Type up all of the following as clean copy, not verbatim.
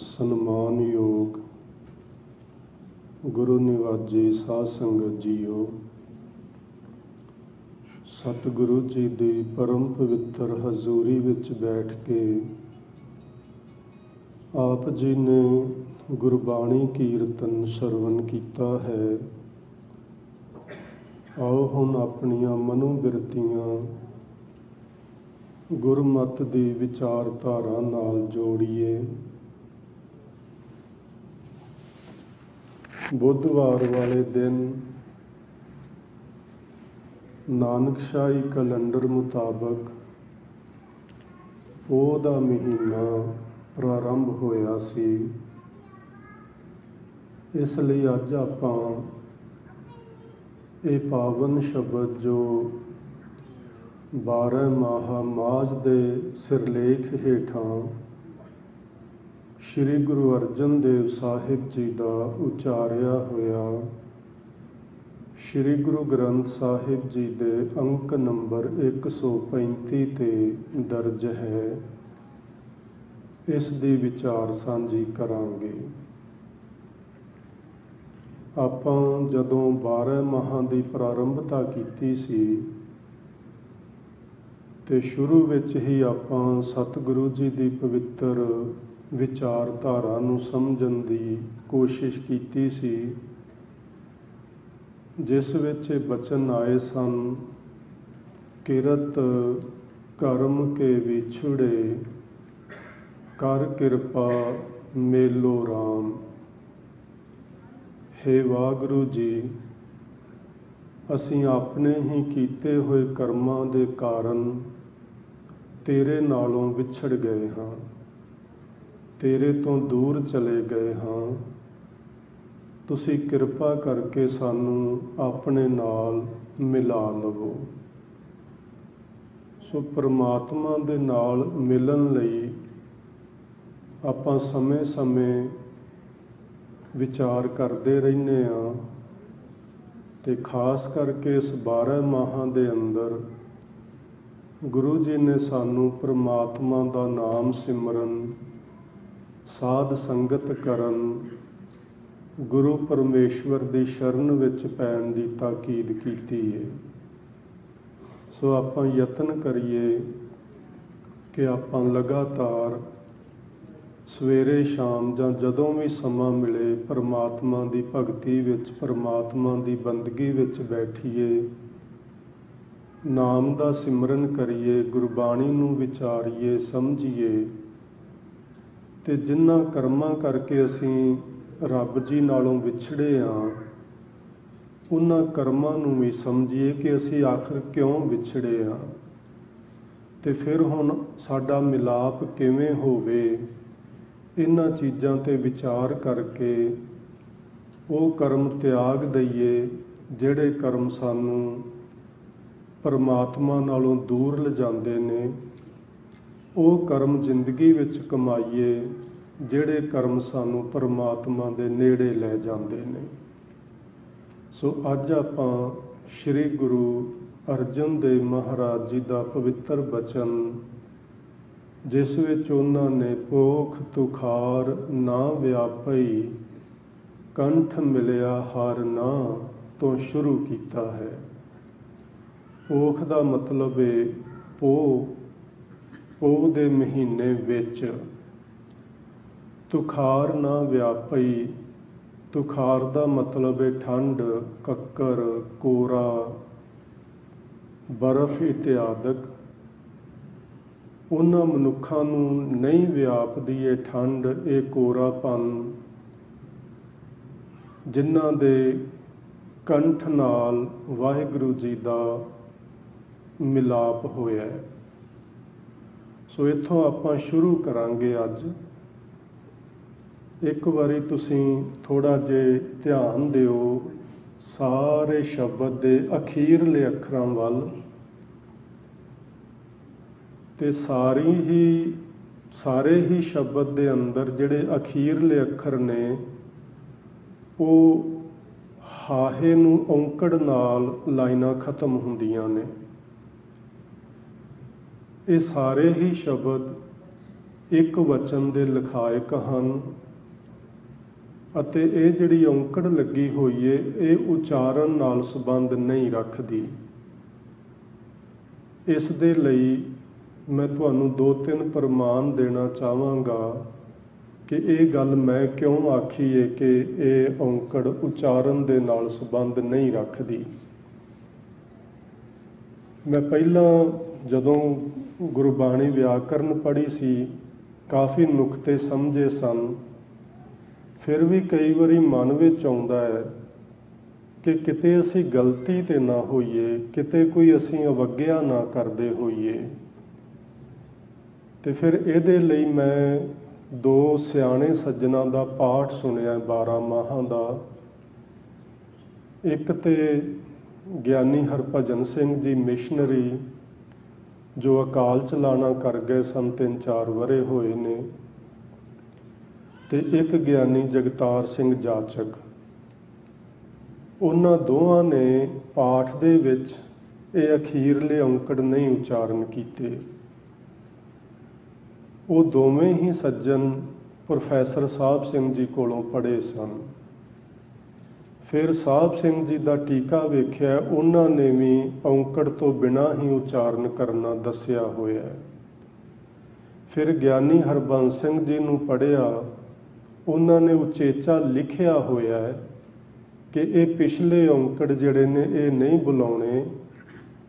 ਸਨਮਾਨਯੋਗ ਗੁਰੂ ਨਿਵਾਜੇ ਸਾਧ ਸੰਗਤ ਜੀਓ, ਸਤਿਗੁਰੂ ਜੀ ਦੀ ਪਰਮ ਪਵਿੱਤਰ ਹਜ਼ੂਰੀ ਵਿੱਚ ਬੈਠ ਕੇ ਆਪ ਜੀ ਨੇ ਗੁਰਬਾਣੀ ਕੀਰਤਨ ਸਰਵਨ ਕੀਤਾ ਹੈ। ਆਓ ਹੁਣ ਆਪਣੀਆਂ ਮਨੋਬਿਰਤੀਆਂ ਗੁਰਮਤਿ ਦੀ ਵਿਚਾਰਧਾਰਾ ਨਾਲ ਜੋੜੀਏ। ਬੁੱਧਵਾਰ ਵਾਲੇ ਦਿਨ ਨਾਨਕਸ਼ਾਹੀ ਕੈਲੰਡਰ ਮੁਤਾਬਕ ਪੋਹ ਦਾ ਮਹੀਨਾ ਪ੍ਰਾਰੰਭ ਹੋਇਆ ਸੀ। ਇਸ ਲਈ ਅੱਜ ਆਪਾਂ ਇਹ ਪਾਵਨ ਸ਼ਬਦ ਜੋ 12 ਮਾਹ ਮਾਝ ਦੇ ਸਿਰਲੇਖ ਹੇਠਾਂ ਸ਼੍ਰੀ ਗੁਰੂ ਅਰਜਨ ਦੇਵ ਸਾਹਿਬ ਜੀ ਦਾ ਉਚਾਰਿਆ ਹੋਇਆ ਸ਼੍ਰੀ ਗੁਰੂ ਗ੍ਰੰਥ ਸਾਹਿਬ ਜੀ ਦੇ ਅੰਕ ਨੰਬਰ 135 ਤੇ ਦਰਜ ਹੈ, ਇਸ ਦੀ ਵਿਚਾਰ ਸਾਂਝੀ ਕਰਾਂਗੇ। ਆਪਾਂ ਜਦੋਂ 12 ਮਾਹਾਂ ਦੀ ਪ੍ਰਾਰੰਭਤਾ ਕੀਤੀ ਸੀ ਤੇ ਸ਼ੁਰੂ ਵਿੱਚ ਹੀ ਆਪਾਂ ਸਤਿਗੁਰੂ ਜੀ ਦੀ ਪਵਿੱਤਰ ਵਿਚਾਰਧਾਰਾ ਨੂੰ ਸਮਝਣ ਦੀ ਕੋਸ਼ਿਸ਼ ਕੀਤੀ ਸੀ, ਜਿਸ ਵਿੱਚ ਇਹ ਬਚਨ ਆਏ ਸਨ, ਕਿਰਤ ਕਰਮ ਕੇ ਵਿਛੜੇ ਕਰ ਕਿਰਪਾ ਮੇਲੋ ਰਾਮ। ਹੇ ਵਾਹਿਗੁਰੂ ਜੀ, ਅਸੀਂ ਆਪਣੇ ਹੀ ਕੀਤੇ ਹੋਏ ਕਰਮਾਂ ਦੇ ਕਾਰਨ ਤੇਰੇ ਨਾਲੋਂ ਵਿਛੜ ਗਏ ਹਾਂ, ਤੇਰੇ ਤੋਂ ਦੂਰ ਚਲੇ ਗਏ ਹਾਂ। ਤੁਸੀਂ ਕਿਰਪਾ ਕਰਕੇ ਸਾਨੂੰ ਆਪਣੇ ਨਾਲ ਮਿਲਾ ਲਵੋ। ਸੋ ਪਰਮਾਤਮਾ ਦੇ ਨਾਲ ਮਿਲਣ ਲਈ ਆਪਾਂ ਸਮੇਂ-ਸਮੇਂ ਵਿਚਾਰ ਕਰਦੇ ਰਹਿੰਦੇ ਹਾਂ ਤੇ ਖਾਸ ਕਰਕੇ ਇਸ 12 ਮਾਹਾਂ ਦੇ ਅੰਦਰ ਗੁਰੂ ਜੀ ਨੇ ਸਾਨੂੰ ਪਰਮਾਤਮਾ ਦਾ ਨਾਮ ਸਿਮਰਨ, ਸਾਧ ਸੰਗਤ ਕਰਨ, ਗੁਰੂ ਪਰਮੇਸ਼ਵਰ ਦੀ ਸ਼ਰਨ ਵਿੱਚ ਪੈਣ ਦੀ ਤਾਕੀਦ ਕੀਤੀ ਹੈ। ਸੋ ਆਪਾਂ ਯਤਨ ਕਰੀਏ ਕਿ ਆਪਾਂ ਲਗਾਤਾਰ ਸਵੇਰੇ ਸ਼ਾਮ ਜਾਂ ਜਦੋਂ ਵੀ ਸਮਾਂ ਮਿਲੇ ਪਰਮਾਤਮਾ ਦੀ ਭਗਤੀ ਵਿੱਚ, ਪਰਮਾਤਮਾ ਦੀ ਬੰਦਗੀ ਵਿੱਚ ਬੈਠੀਏ, ਨਾਮ ਦਾ ਸਿਮਰਨ ਕਰੀਏ, ਗੁਰਬਾਣੀ ਨੂੰ ਵਿਚਾਰੀਏ, ਸਮਝੀਏ ਤੇ ਜਿਨ੍ਹਾਂ ਕਰਮਾਂ ਕਰਕੇ ਅਸੀਂ ਰੱਬ ਜੀ ਨਾਲੋਂ ਵਿਛੜੇ ਹਾਂ, ਉਹਨਾਂ ਕਰਮਾਂ ਨੂੰ ਵੀ ਸਮਝੀਏ ਕਿ ਅਸੀਂ ਆਖਰ ਕਿਉਂ ਵਿਛੜੇ ਹਾਂ ਤੇ ਫਿਰ ਹੁਣ ਸਾਡਾ ਮਿਲਾਪ ਕਿਵੇਂ ਹੋਵੇ। ਇਹਨਾਂ ਚੀਜ਼ਾਂ 'ਤੇ ਵਿਚਾਰ ਕਰਕੇ ਉਹ ਕਰਮ ਤਿਆਗ ਦਈਏ ਜਿਹੜੇ ਕਰਮ ਸਾਨੂੰ ਪਰਮਾਤਮਾ ਨਾਲੋਂ ਦੂਰ ਲਿਜਾਂਦੇ ਨੇ। ਉਹ ਕਰਮ ਜ਼ਿੰਦਗੀ ਵਿੱਚ ਕਮਾਈਏ ਜਿਹੜੇ ਕਰਮ ਸਾਨੂੰ ਪਰਮਾਤਮਾ ਦੇ ਨੇੜੇ ਲੈ ਜਾਂਦੇ ਨੇ। ਸੋ ਅੱਜ ਆਪਾਂ ਸ਼੍ਰੀ ਗੁਰੂ ਅਰਜਨ ਦੇਵ ਮਹਾਰਾਜ ਜੀ ਦਾ ਪਵਿੱਤਰ ਬਚਨ, ਜਿਸ ਵਿੱਚ ਉਹਨਾਂ ਨੇ ਪੋਖ ਤੁਖਾਰ ਨਾ ਵਿਆਪਈ ਕੰਠ ਮਿਲਿਆ ਹਰ ਨਾ ਤੋਂ ਸ਼ੁਰੂ ਕੀਤਾ ਹੈ। ਪੋਖ ਦਾ ਮਤਲਬ ਹੈ ਪੋਹ ਦੇ ਮਹੀਨੇ ਵਿੱਚ। ਤੁਖਾਰ ਨਾ ਵਿਆਪਈ, ਤੁਖਾਰ ਦਾ ਮਤਲਬ ਹੈ ਠੰਡ, ਕੱਕਰ, ਕੋਰਾ, ਬਰਫ਼ ਇਤਿਆਦਿਕ। ਉਹਨਾਂ ਮਨੁੱਖਾਂ ਨੂੰ ਨਹੀਂ ਵਿਆਪਦੀ ਇਹ ਠੰਡ, ਇਹ ਕੋਰਾਪਨ, ਜਿਨ੍ਹਾਂ ਦੇ ਕੰਠ ਨਾਲ ਵਾਹਿਗੁਰੂ ਜੀ ਦਾ ਮਿਲਾਪ ਹੋਇਆ ਹੈ। ਸੋ ਇੱਥੋਂ ਆਪਾਂ ਸ਼ੁਰੂ ਕਰਾਂਗੇ ਅੱਜ। ਇੱਕ ਵਾਰੀ ਤੁਸੀਂ ਥੋੜ੍ਹਾ ਜਿਹਾ ਧਿਆਨ ਦਿਓ ਸਾਰੇ ਸ਼ਬਦ ਦੇ ਅਖੀਰਲੇ ਅੱਖਰਾਂ ਵੱਲ, ਤੇ ਸਾਰੇ ਹੀ ਸ਼ਬਦ ਦੇ ਅੰਦਰ ਜਿਹੜੇ ਅਖੀਰਲੇ ਅੱਖਰ ਨੇ ਉਹ ਹਾਹੇ ਨੂੰ ਔਂਕੜ ਨਾਲ ਲਾਈਨਾਂ ਖਤਮ ਹੁੰਦੀਆਂ ਨੇ। ਇਹ ਸਾਰੇ ਹੀ ਸ਼ਬਦ ਇੱਕ ਵਚਨ ਦੇ ਲਿਖਾਇਕ ਹਨ ਅਤੇ ਇਹ ਜਿਹੜੀ ਔਂਕੜ ਲੱਗੀ ਹੋਈ ਏ ਇਹ ਉਚਾਰਨ ਨਾਲ ਸੰਬੰਧ ਨਹੀਂ ਰੱਖਦੀ। ਇਸ ਦੇ ਲਈ ਮੈਂ ਤੁਹਾਨੂੰ 2-3 ਪ੍ਰਮਾਣ ਦੇਣਾ ਚਾਹਾਂਗਾ ਕਿ ਇਹ ਗੱਲ ਮੈਂ ਕਿਉਂ ਆਖੀ ਏ ਕਿ ਇਹ ਔਂਕੜ ਉਚਾਰਨ ਦੇ ਨਾਲ ਸੰਬੰਧ ਨਹੀਂ ਰੱਖਦੀ। ਮੈਂ ਪਹਿਲਾਂ ਜਦੋਂ ਗੁਰਬਾਣੀ ਵਿਆਕਰਨ ਪੜ੍ਹੀ ਸੀ ਕਾਫੀ ਨੁਕਤੇ ਸਮਝੇ ਸਨ, ਫਿਰ ਵੀ ਕਈ ਵਾਰੀ ਮਨ ਵਿੱਚ ਆਉਂਦਾ ਹੈ ਕਿ ਕਿਤੇ ਅਸੀਂ ਗਲਤੀ ਤੇ ਨਾ ਹੋਈਏ, ਕਿਤੇ ਕੋਈ ਅਸੀਂ ਅਵੱਗਿਆ ਨਾ ਕਰਦੇ ਹੋਈਏ। ਤੇ ਫਿਰ ਇਹਦੇ ਲਈ ਮੈਂ 2 ਸਿਆਣੇ ਸੱਜਣਾ ਦਾ ਪਾਠ ਸੁਣਿਆ 12 ਮਾਹਾਂ ਦਾ। ਇੱਕ ਤੇ ਗਿਆਨੀ ਹਰਭਜਨ ਸਿੰਘ ਜੀ ਮਿਸ਼ਨਰੀ ਜੋ ਅਕਾਲ ਚਲਾਣਾ ਕਰ ਗਏ ਸਨ, 3-4 ਵਰ੍ਹੇ ਹੋਏ ਨੇ, ਤੇ ਇੱਕ ਗਿਆਨੀ ਜਗਤਾਰ ਸਿੰਘ ਜਾਚਕ। ਉਹਨਾਂ ਦੋਵਾਂ ਨੇ ਪਾਠ ਦੇ ਵਿੱਚ ਇਹ ਅਖੀਰਲੇ ਔਂਕੜ ਨਹੀਂ ਉਚਾਰਨ ਕੀਤੇ। ਉਹ ਦੋਵੇਂ ਹੀ ਸੱਜਣ ਪ੍ਰੋਫੈਸਰ ਸਾਹਿਬ ਸਿੰਘ ਜੀ ਕੋਲੋਂ ਪੜ੍ਹੇ ਸਨ। ਫਿਰ ਸਾਹਿਬ ਸਿੰਘ ਜੀ ਦਾ ਟੀਕਾ ਵੇਖਿਆ, ਉਹਨਾਂ ਨੇ ਵੀ ਔਂਕੜ ਤੋਂ ਬਿਨਾਂ ਹੀ ਉਚਾਰਨ ਕਰਨਾ ਦੱਸਿਆ ਹੋਇਆ ਹੈ। ਫਿਰ ਗਿਆਨੀ ਹਰਬੰਸ ਸਿੰਘ ਜੀ ਨੂੰ ਪੜ੍ਹਿਆ, ਉਹਨਾਂ ਨੇ ਉਚੇਚਾ ਲਿਖਿਆ ਹੋਇਆ ਹੈ ਕਿ ਇਹ ਪਿਛਲੇ ਔਂਕੜ ਜਿਹੜੇ ਨੇ ਇਹ ਨਹੀਂ ਬੁਲਾਉਣੇ,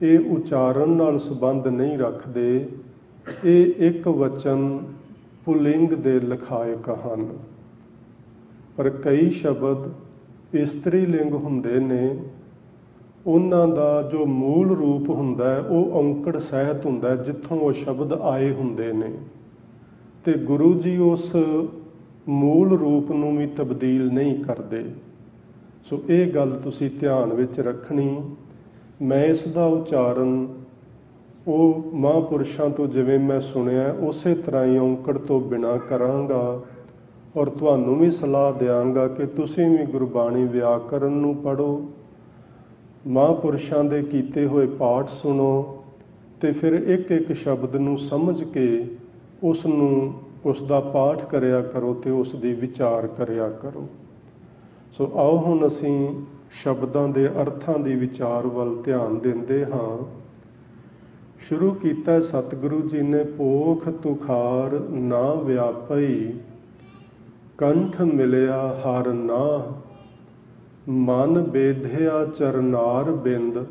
ਇਹ ਉਚਾਰਨ ਨਾਲ ਸੰਬੰਧ ਨਹੀਂ ਰੱਖਦੇ, ਇਹ ਇੱਕ ਵਚਨ ਪੁਲਿੰਗ ਦੇ ਲਿਖਾਇਕ ਹਨ। ਪਰ ਕਈ ਸ਼ਬਦ ਇਸਤਰੀ ਲਿੰਗ ਹੁੰਦੇ ਨੇ, ਉਹਨਾਂ ਦਾ ਜੋ ਮੂਲ ਰੂਪ ਹੁੰਦਾ ਹੈ ਉਹ ਔਂਕੜ ਸਹਿਤ ਹੁੰਦਾ ਹੈ ਜਿੱਥੋਂ ਉਹ ਸ਼ਬਦ ਆਏ ਹੁੰਦੇ ਨੇ, ਤੇ ਗੁਰੂ ਜੀ ਉਸ ਮੂਲ ਰੂਪ ਨੂੰ ਵੀ ਤਬਦੀਲ ਨਹੀਂ ਕਰਦੇ। ਸੋ ਇਹ ਗੱਲ ਤੁਸੀਂ ਧਿਆਨ ਵਿੱਚ ਰੱਖਣੀ। ਮੈਂ ਇਸ ਦਾ ਉਚਾਰਨ ਉਹ ਮਹਾਂਪੁਰਸ਼ਾਂ ਤੋਂ ਜਿਵੇਂ ਮੈਂ ਸੁਣਿਆ ਉਸੇ ਤਰ੍ਹਾਂ ਹੀ ਔਂਕੜ ਤੋਂ ਬਿਨਾਂ ਕਰਾਂਗਾ, ਔਰ ਤੁਹਾਨੂੰ ਵੀ ਸਲਾਹ ਦਿਆਂਗਾ ਕਿ ਤੁਸੀਂ ਵੀ ਗੁਰਬਾਣੀ ਵਿਆਕਰਨ ਨੂੰ ਪੜ੍ਹੋ, ਮਹਾਂਪੁਰਸ਼ਾਂ ਦੇ ਕੀਤੇ ਹੋਏ ਪਾਠ ਸੁਣੋ, ਤੇ ਫਿਰ ਇੱਕ ਇੱਕ ਸ਼ਬਦ ਨੂੰ ਸਮਝ ਕੇ ਉਸ ਦਾ ਪਾਠ ਕਰਿਆ ਕਰੋ ਤੇ ਉਸ ਦੀ ਵਿਚਾਰ ਕਰਿਆ ਕਰੋ। ਸੋ ਆਓ ਹੁਣ ਅਸੀਂ ਸ਼ਬਦਾਂ ਦੇ ਅਰਥਾਂ ਦੀ ਵਿਚਾਰ ਵੱਲ ਧਿਆਨ ਦਿੰਦੇ ਹਾਂ। ਸ਼ੁਰੂ ਕੀਤਾ ਸਤਿਗੁਰੂ ਜੀ ਨੇ, ਪੋਖ ਤੁਖਾਰ ਨਾ ਵਿਆਪਈ, ਕੰਠ ਮਿਲਿਆ ਹਰ ਨਾਹ, ਮਨ ਬੇਧਿਆ ਚਰਨਾਰ ਬਿੰਦ,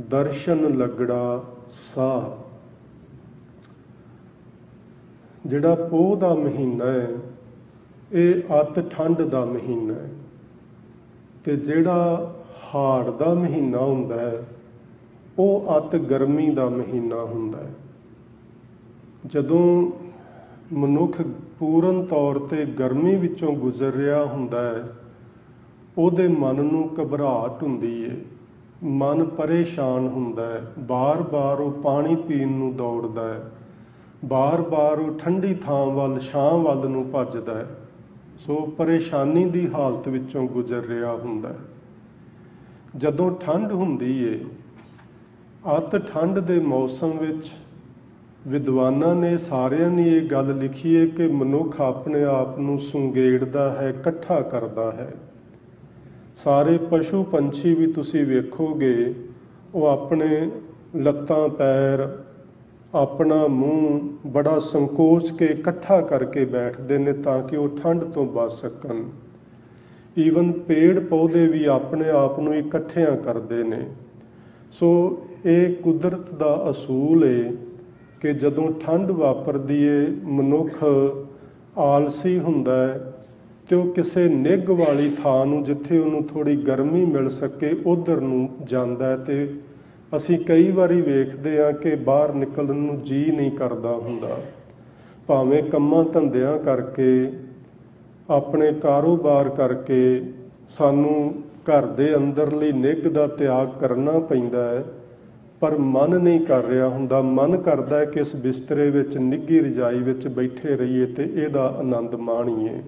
ਦਰਸ਼ਨ ਲੱਗੜਾ ਸਾਹ। ਜਿਹੜਾ ਪੋਹ ਦਾ ਮਹੀਨਾ ਹੈ ਇਹ ਅਤ ਠੰਡ ਦਾ ਮਹੀਨਾ ਹੈ, ਤੇ ਜਿਹੜਾ ਹਾੜ ਦਾ ਮਹੀਨਾ ਹੁੰਦਾ ਹੈ ਉਹ ਅਤ ਗਰਮੀ ਦਾ ਮਹੀਨਾ ਹੁੰਦਾ ਹੈ। ਜਦੋਂ ਮਨੁੱਖ ਪੂਰਨ ਤੌਰ ਤੇ ਗਰਮੀ ਵਿੱਚੋਂ ਗੁਜ਼ਰ ਰਿਹਾ ਹੁੰਦਾ ਹੈ, ਉਹਦੇ ਮਨ ਨੂੰ ਘਬਰਾਹਟ ਹੁੰਦੀ ਹੈ, ਮਨ ਪਰੇਸ਼ਾਨ ਹੁੰਦਾ ਹੈ, ਬਾਰ-ਬਾਰ ਉਹ ਪਾਣੀ ਪੀਣ ਨੂੰ ਦੌੜਦਾ ਹੈ, ਬਾਰ-ਬਾਰ ਉਹ ਠੰਡੀ ਥਾਂ ਵੱਲ, ਛਾਂ ਵੱਲ ਨੂੰ ਭੱਜਦਾ ਹੈ। ਸੋ ਪਰੇਸ਼ਾਨੀ ਦੀ ਹਾਲਤ ਵਿੱਚੋਂ ਗੁਜ਼ਰ ਰਿਹਾ ਹੁੰਦਾ ਹੈ। ਜਦੋਂ ਠੰਡ ਹੁੰਦੀ ਏ, ਅਤ ਠੰਡ ਦੇ ਮੌਸਮ ਵਿੱਚ ਵਿਦਵਾਨਾਂ ਨੇ ਸਾਰਿਆਂ ਨੇ ਇਹ ਗੱਲ ਲਿਖੀ ਹੈ ਕਿ ਮਨੁੱਖ ਆਪਣੇ ਆਪ ਨੂੰ ਸੁੰਗੇੜਦਾ ਹੈ, ਇਕੱਠਾ ਕਰਦਾ ਹੈ। ਸਾਰੇ ਪਸ਼ੂ ਪੰਛੀ ਵੀ ਤੁਸੀਂ ਵੇਖੋਗੇ ਉਹ ਆਪਣੇ ਲੱਤਾਂ ਪੈਰ, ਆਪਣਾ ਮੂੰਹ ਬੜਾ ਸੰਕੋਚ ਕੇ ਇਕੱਠਾ ਕਰਕੇ ਬੈਠਦੇ ਨੇ ਤਾਂ ਕਿ ਉਹ ਠੰਡ ਤੋਂ ਬਚ ਸਕਣ। ਈਵਨ ਪੇੜ ਪੌਦੇ ਵੀ ਆਪਣੇ ਆਪ ਨੂੰ ਇਕੱਠਿਆਂ ਕਰਦੇ ਨੇ। ਸੋ ਇਹ ਕੁਦਰਤ ਦਾ ਅਸੂਲ ਹੈ ਕਿ ਜਦੋਂ ਠੰਡ ਵਾਪਰਦੀ ਏ, ਮਨੁੱਖ ਆਲਸੀ ਹੁੰਦਾ ਹੈ ਤੇ ਉਹ ਕਿਸੇ ਨਿੱਘ ਵਾਲੀ ਥਾਂ ਨੂੰ, ਜਿੱਥੇ ਉਹਨੂੰ ਥੋੜ੍ਹੀ ਗਰਮੀ ਮਿਲ ਸਕੇ, ਉੱਧਰ ਨੂੰ ਜਾਂਦਾ ਹੈ। ਤੇ ਅਸੀਂ ਕਈ ਵਾਰੀ ਵੇਖਦੇ ਹਾਂ ਕਿ ਬਾਹਰ ਨਿਕਲਣ ਨੂੰ ਜੀਅ ਨਹੀਂ ਕਰਦਾ ਹੁੰਦਾ, ਭਾਵੇਂ ਕੰਮਾਂ ਧੰਦਿਆਂ ਕਰਕੇ, ਆਪਣੇ ਕਾਰੋਬਾਰ ਕਰਕੇ ਸਾਨੂੰ ਘਰ ਦੇ ਅੰਦਰਲੀ ਨਿੱਘ ਦਾ ਤਿਆਗ ਕਰਨਾ ਪੈਂਦਾ ਹੈ, ਪਰ ਮਨ ਨਹੀਂ ਕਰ ਰਿਹਾ ਹੁੰਦਾ। ਮਨ ਕਰਦਾ ਹੈ ਕਿ ਇਸ ਬਿਸਤਰੇ ਵਿੱਚ, ਨਿੱਘੀ ਰਜਾਈ ਵਿੱਚ ਬੈਠੇ ਰਹੀਏ ਤੇ ਇਹਦਾ ਆਨੰਦ ਮਾਣੀਏ।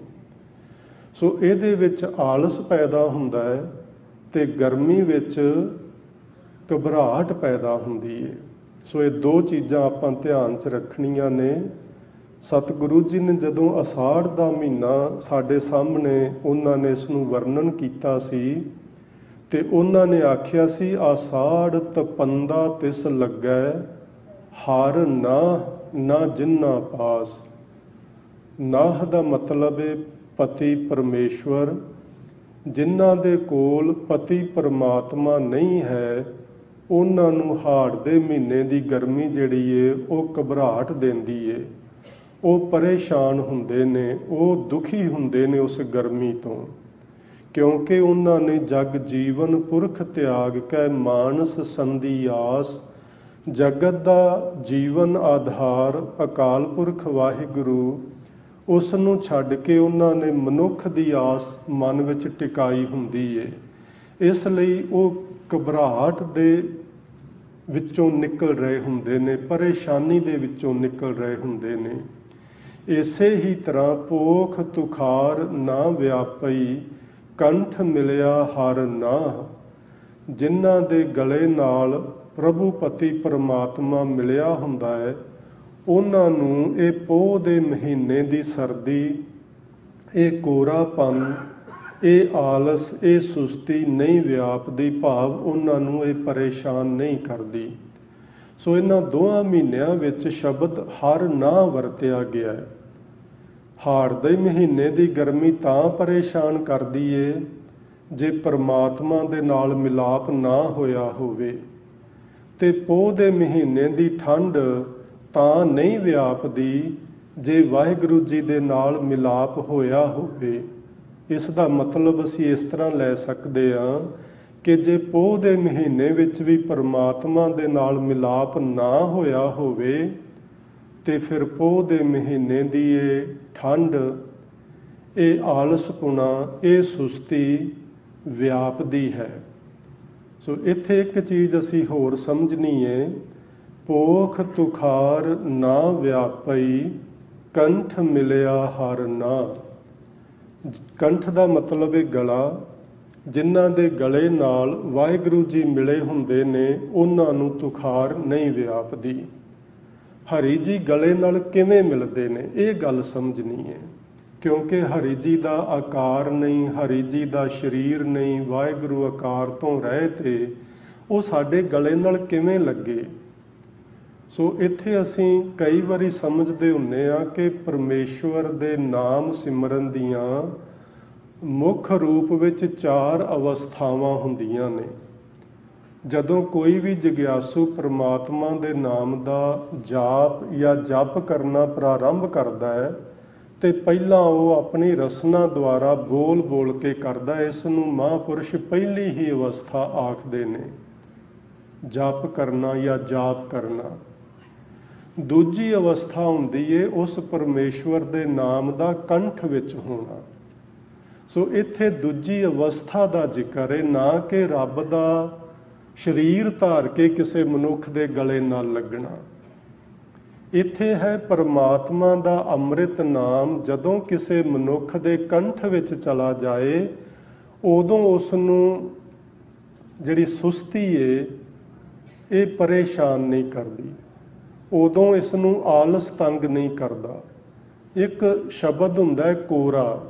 ਸੋ ਇਹਦੇ ਵਿੱਚ ਆਲਸ ਪੈਦਾ ਹੁੰਦਾ ਹੈ ਤੇ ਗਰਮੀ ਵਿੱਚ ਘਬਰਾਹਟ ਪੈਦਾ ਹੁੰਦੀ ਹੈ। ਸੋ ਇਹ ਦੋ ਚੀਜ਼ਾਂ ਆਪਾਂ ਧਿਆਨ 'ਚ ਰੱਖਣੀਆਂ ਨੇ ਸਤਿਗੁਰੂ ਜੀ ਨੇ ਜਦੋਂ ਅਸਾੜ ਦਾ ਮਹੀਨਾ ਸਾਡੇ ਸਾਹਮਣੇ ਉਹਨਾਂ ਨੇ ਇਸ ਨੂੰ ਵਰਣਨ ਕੀਤਾ ਸੀ ਤੇ ਉਹਨਾਂ ਨੇ ਆਖਿਆ ਸੀ, ਆਸਾੜ ਤਪੰਦਾ ਤਿਸ ਲੱਗੈ, ਹਰ ਨਾ ਜਿੰਨਾ ਪਾਸ। ਨਾਹ ਦਾ ਮਤਲਬ ਹੈ ਪਤੀ ਪਰਮੇਸ਼ਵਰ। ਜਿਨ੍ਹਾਂ ਦੇ ਕੋਲ ਪਤੀ ਪਰਮਾਤਮਾ ਨਹੀਂ ਹੈ, ਉਹਨਾਂ ਨੂੰ ਹਾੜ ਦੇ ਮਹੀਨੇ ਦੀ ਗਰਮੀ ਜਿਹੜੀ ਏ ਉਹ ਘਬਰਾਹਟ ਦਿੰਦੀ ਏ, ਉਹ ਪਰੇਸ਼ਾਨ ਹੁੰਦੇ ਨੇ, ਉਹ ਦੁਖੀ ਹੁੰਦੇ ਨੇ ਉਸ ਗਰਮੀ ਤੋਂ, ਕਿਉਂਕਿ ਉਹਨਾਂ ਨੇ ਜਗ ਜੀਵਨ ਪੁਰਖ ਤਿਆਗ ਕੈ ਮਾਨਸ ਸੰਧੀ ਆਸ। ਜਗਤ ਦਾ ਜੀਵਨ ਆਧਾਰ ਅਕਾਲ ਪੁਰਖ ਵਾਹਿਗੁਰੂ, ਉਸ ਨੂੰ ਛੱਡ ਕੇ ਉਹਨਾਂ ਨੇ ਮਨੁੱਖ ਦੀ ਆਸ ਮਨ ਵਿੱਚ ਟਿਕਾਈ ਹੁੰਦੀ ਏ। ਇਸ ਲਈ ਉਹ ਘਬਰਾਹਟ ਦੇ ਵਿੱਚੋਂ ਨਿਕਲ ਰਹੇ ਹੁੰਦੇ ਨੇ, ਪਰੇਸ਼ਾਨੀ ਦੇ ਵਿੱਚੋਂ ਨਿਕਲ ਰਹੇ ਹੁੰਦੇ ਨੇ। ਇਸੇ ਹੀ ਤਰ੍ਹਾਂ ਪੋਖ ਤੁਖਾਰ ਨਾ ਵਿਆਪਈ, ਕੰਠ ਮਿਲਿਆ ਹਰ ਨਾਹ। ਜਿਨ੍ਹਾਂ ਦੇ ਗਲੇ ਨਾਲ ਪ੍ਰਭੂ ਪਤੀ ਪਰਮਾਤਮਾ ਮਿਲਿਆ ਹੁੰਦਾ ਹੈ, ਉਹਨਾਂ ਨੂੰ ਇਹ ਪੋਹ ਦੇ ਮਹੀਨੇ ਦੀ ਸਰਦੀ, ਇਹ ਕੋਰਾਪਨ, ਇਹ ਆਲਸ, ਇਹ ਸੁਸਤੀ ਨਹੀਂ ਵਿਆਪਦੀ, ਭਾਵ ਉਹਨਾਂ ਨੂੰ ਇਹ ਪਰੇਸ਼ਾਨ ਨਹੀਂ ਕਰਦੀ। ਸੋ ਇਹਨਾਂ ਦੋਹਾਂ ਮਹੀਨਿਆਂ ਵਿੱਚ ਸ਼ਬਦ ਹਰ ਨਾ ਵਰਤਿਆ ਗਿਆ ਹੈ। ਹਾੜ ਦੇ ਮਹੀਨੇ ਦੀ ਗਰਮੀ ਤਾਂ ਪਰੇਸ਼ਾਨ ਕਰਦੀ ਏ ਜੇ ਪਰਮਾਤਮਾ ਦੇ ਨਾਲ ਮਿਲਾਪ ਨਾ ਹੋਇਆ ਹੋਵੇ, ਤੇ ਪੋਹ ਦੇ ਮਹੀਨੇ ਦੀ ਠੰਡ ਤਾਂ ਨਹੀਂ ਵਿਆਪਦੀ ਜੇ ਵਾਹਿਗੁਰੂ ਜੀ ਦੇ ਨਾਲ ਮਿਲਾਪ ਹੋਇਆ ਹੋਵੇ। ਇਸ ਦਾ ਮਤਲਬ ਅਸੀਂ ਇਸ ਤਰ੍ਹਾਂ ਲੈ ਸਕਦੇ ਹਾਂ ਕਿ ਜੇ ਪੋਹ ਦੇ ਮਹੀਨੇ ਵਿੱਚ ਵੀ ਪਰਮਾਤਮਾ ਦੇ ਨਾਲ ਮਿਲਾਪ ਨਾ ਹੋਇਆ ਹੋਵੇ, ਤੇ ਫਿਰ ਪੋਹ ਦੇ ਮਹੀਨੇ ਦੀ ਇਹ ਠੰਡ, ਇਹ ਆਲਸਪੁਣਾ, ਇਹ ਸੁਸਤੀ ਵਿਆਪਦੀ ਹੈ। ਸੋ ਇੱਥੇ ਇੱਕ ਚੀਜ਼ ਅਸੀਂ ਹੋਰ ਸਮਝਣੀ ਹੈ, ਪੋਖ ਤੁਖਾਰ ਨਾ ਵਿਆਪਈ, ਕੰਠ ਮਿਲਿਆ ਹਰ ਨਾ। ਕੰਠ ਦਾ ਮਤਲਬ ਹੈ ਗਲਾ। ਜਿਨ੍ਹਾਂ ਦੇ ਗਲੇ ਨਾਲ ਵਾਹਿਗੁਰੂ ਜੀ ਮਿਲੇ ਹੁੰਦੇ ਨੇ, ਉਹਨਾਂ ਨੂੰ ਤੁਖਾਰ ਨਹੀਂ ਵਿਆਪਦੀ। ਹਰੀ ਜੀ ਗਲੇ ਨਾਲ ਕਿਵੇਂ ਮਿਲਦੇ ਨੇ, ਇਹ ਗੱਲ ਸਮਝਣੀ ਹੈ, ਕਿਉਂਕਿ ਹਰੀ ਜੀ ਦਾ ਆਕਾਰ ਨਹੀਂ, ਹਰੀ ਜੀ ਦਾ ਸਰੀਰ ਨਹੀਂ, ਵਾਹਿਗੁਰੂ ਆਕਾਰ ਤੋਂ ਰਹਿਤ ਏ, ਉਹ ਸਾਡੇ ਗਲੇ ਨਾਲ ਕਿਵੇਂ ਲੱਗੇ। ਸੋ ਇੱਥੇ ਅਸੀਂ ਕਈ ਵਾਰੀ ਸਮਝਦੇ ਹੁੰਦੇ ਹਾਂ ਕਿ ਪਰਮੇਸ਼ਵਰ ਦੇ ਨਾਮ ਸਿਮਰਨ ਦੀਆਂ ਮੁੱਖ ਰੂਪ ਵਿੱਚ 4 ਅਵਸਥਾਵਾਂ ਹੁੰਦੀਆਂ ਨੇ। ਜਦੋਂ ਕੋਈ ਵੀ ਜਗਿਆਸੂ ਪਰਮਾਤਮਾ ਦੇ ਨਾਮ ਦਾ ਜਾਪ ਜਾਂ ਜਪ ਕਰਨਾ ਪ੍ਰਾਰੰਭ ਕਰਦਾ ਹੈ, ਤੇ ਪਹਿਲਾਂ ਉਹ ਆਪਣੀ ਰਸਨਾ ਦੁਆਰਾ ਬੋਲ ਬੋਲ ਕੇ ਕਰਦਾ ਹੈ। ਇਸ ਨੂੰ ਮਹਾਂਪੁਰਸ਼ ਪਹਿਲੀ ਹੀ ਅਵਸਥਾ ਆਖਦੇ ਨੇ, ਜਪ ਕਰਨਾ ਜਾਂ ਜਾਪ ਕਰਨਾ। ਦੂਜੀ ਅਵਸਥਾ ਹੁੰਦੀ ਏ ਉਸ ਪਰਮੇਸ਼ਵਰ ਦੇ ਨਾਮ ਦਾ ਕੰਠ ਵਿੱਚ ਹੋਣਾ। ਸੋ ਇੱਥੇ ਦੂਜੀ ਅਵਸਥਾ ਦਾ ਜ਼ਿਕਰ ਹੈ, ਨਾ ਕਿ ਰੱਬ ਦਾ ਸਰੀਰ ਧਾਰ ਕੇ ਕਿਸੇ ਮਨੁੱਖ ਦੇ ਗਲੇ ਨਾਲ ਲੱਗਣਾ। ਇੱਥੇ ਹੈ ਪਰਮਾਤਮਾ ਦਾ ਅੰਮ੍ਰਿਤ ਨਾਮ ਜਦੋਂ ਕਿਸੇ ਮਨੁੱਖ ਦੇ ਕੰਠ ਵਿੱਚ ਚਲਾ ਜਾਏ, ਉਦੋਂ ਉਸ ਨੂੰ ਜਿਹੜੀ ਸੁਸਤੀ ਏ ਇਹ ਪਰੇਸ਼ਾਨ ਨਹੀਂ ਕਰਦੀ, ਉਦੋਂ ਇਸ ਨੂੰ ਆਲਸ ਤੰਗ ਨਹੀਂ ਕਰਦਾ। ਇੱਕ ਸ਼ਬਦ ਹੁੰਦਾ ਹੈ ਕੋਰਾ।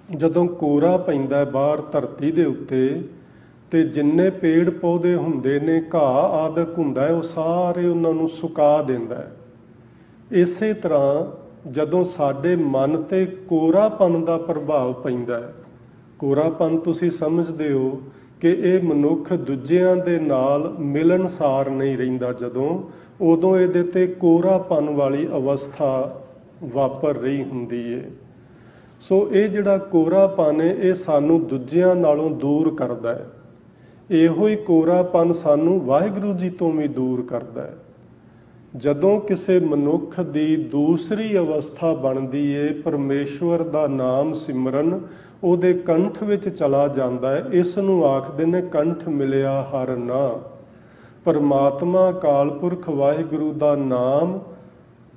ਜਦੋਂ ਕੋਰਾ ਪੈਂਦਾ ਬਾਹਰ ਧਰਤੀ ਦੇ ਉੱਤੇ, ਤੇ ਜਿੰਨੇ ਪੇੜ ਪੌਦੇ ਹੁੰਦੇ ਨੇ, ਘਾਹ ਆਦਿਕ ਹੁੰਦਾ ਹੈ, ਉਹ ਸਾਰੇ ਉਹਨਾਂ ਨੂੰ ਸੁਕਾ ਦਿੰਦਾ ਹੈ। ਇਸੇ ਤਰ੍ਹਾਂ ਜਦੋਂ ਸਾਡੇ ਮਨ ਤੇ ਕੋਰਾਪਨ ਦਾ ਪ੍ਰਭਾਵ ਪੈਂਦਾ ਹੈ, ਕੋਰਾਪਨ ਤੁਸੀਂ ਸਮਝਦੇ ਹੋ ਕਿ ਇਹ ਮਨੁੱਖ ਦੂਜਿਆਂ ਦੇ ਨਾਲ ਮਿਲਣਸਾਰ ਨਹੀਂ ਰਹਿੰਦਾ, ਉਦੋਂ ਇਹਦੇ ਤੇ ਕੋਰਾਪਨ ਵਾਲੀ ਅਵਸਥਾ ਵਾਪਰ ਰਹੀ ਹੁੰਦੀ ਹੈ। ਸੋ ਇਹ ਜਿਹੜਾ ਕੋਰਾਪਨ ਹੈ, ਇਹ ਸਾਨੂੰ ਦੂਜਿਆਂ ਨਾਲੋਂ ਦੂਰ ਕਰਦਾ ਹੈ। ਇਹੋ ਹੀ ਕੋਰਾਪਨ ਸਾਨੂੰ ਵਾਹਿਗੁਰੂ ਜੀ ਤੋਂ ਵੀ ਦੂਰ ਕਰਦਾ ਹੈ। ਜਦੋਂ ਕਿਸੇ ਮਨੁੱਖ ਦੀ ਦੂਸਰੀ ਅਵਸਥਾ ਬਣਦੀ ਏ, ਪਰਮੇਸ਼ਵਰ ਦਾ ਨਾਮ ਸਿਮਰਨ ਉਹਦੇ ਕੰਠ ਵਿੱਚ ਚਲਾ ਜਾਂਦਾ ਹੈ, ਇਸ ਨੂੰ ਆਖਦੇ ਨੇ ਕੰਠ ਮਿਲਿਆ ਹਰ ਨਾ। ਪਰਮਾਤਮਾ ਅਕਾਲ ਪੁਰਖ ਵਾਹਿਗੁਰੂ ਦਾ ਨਾਮ,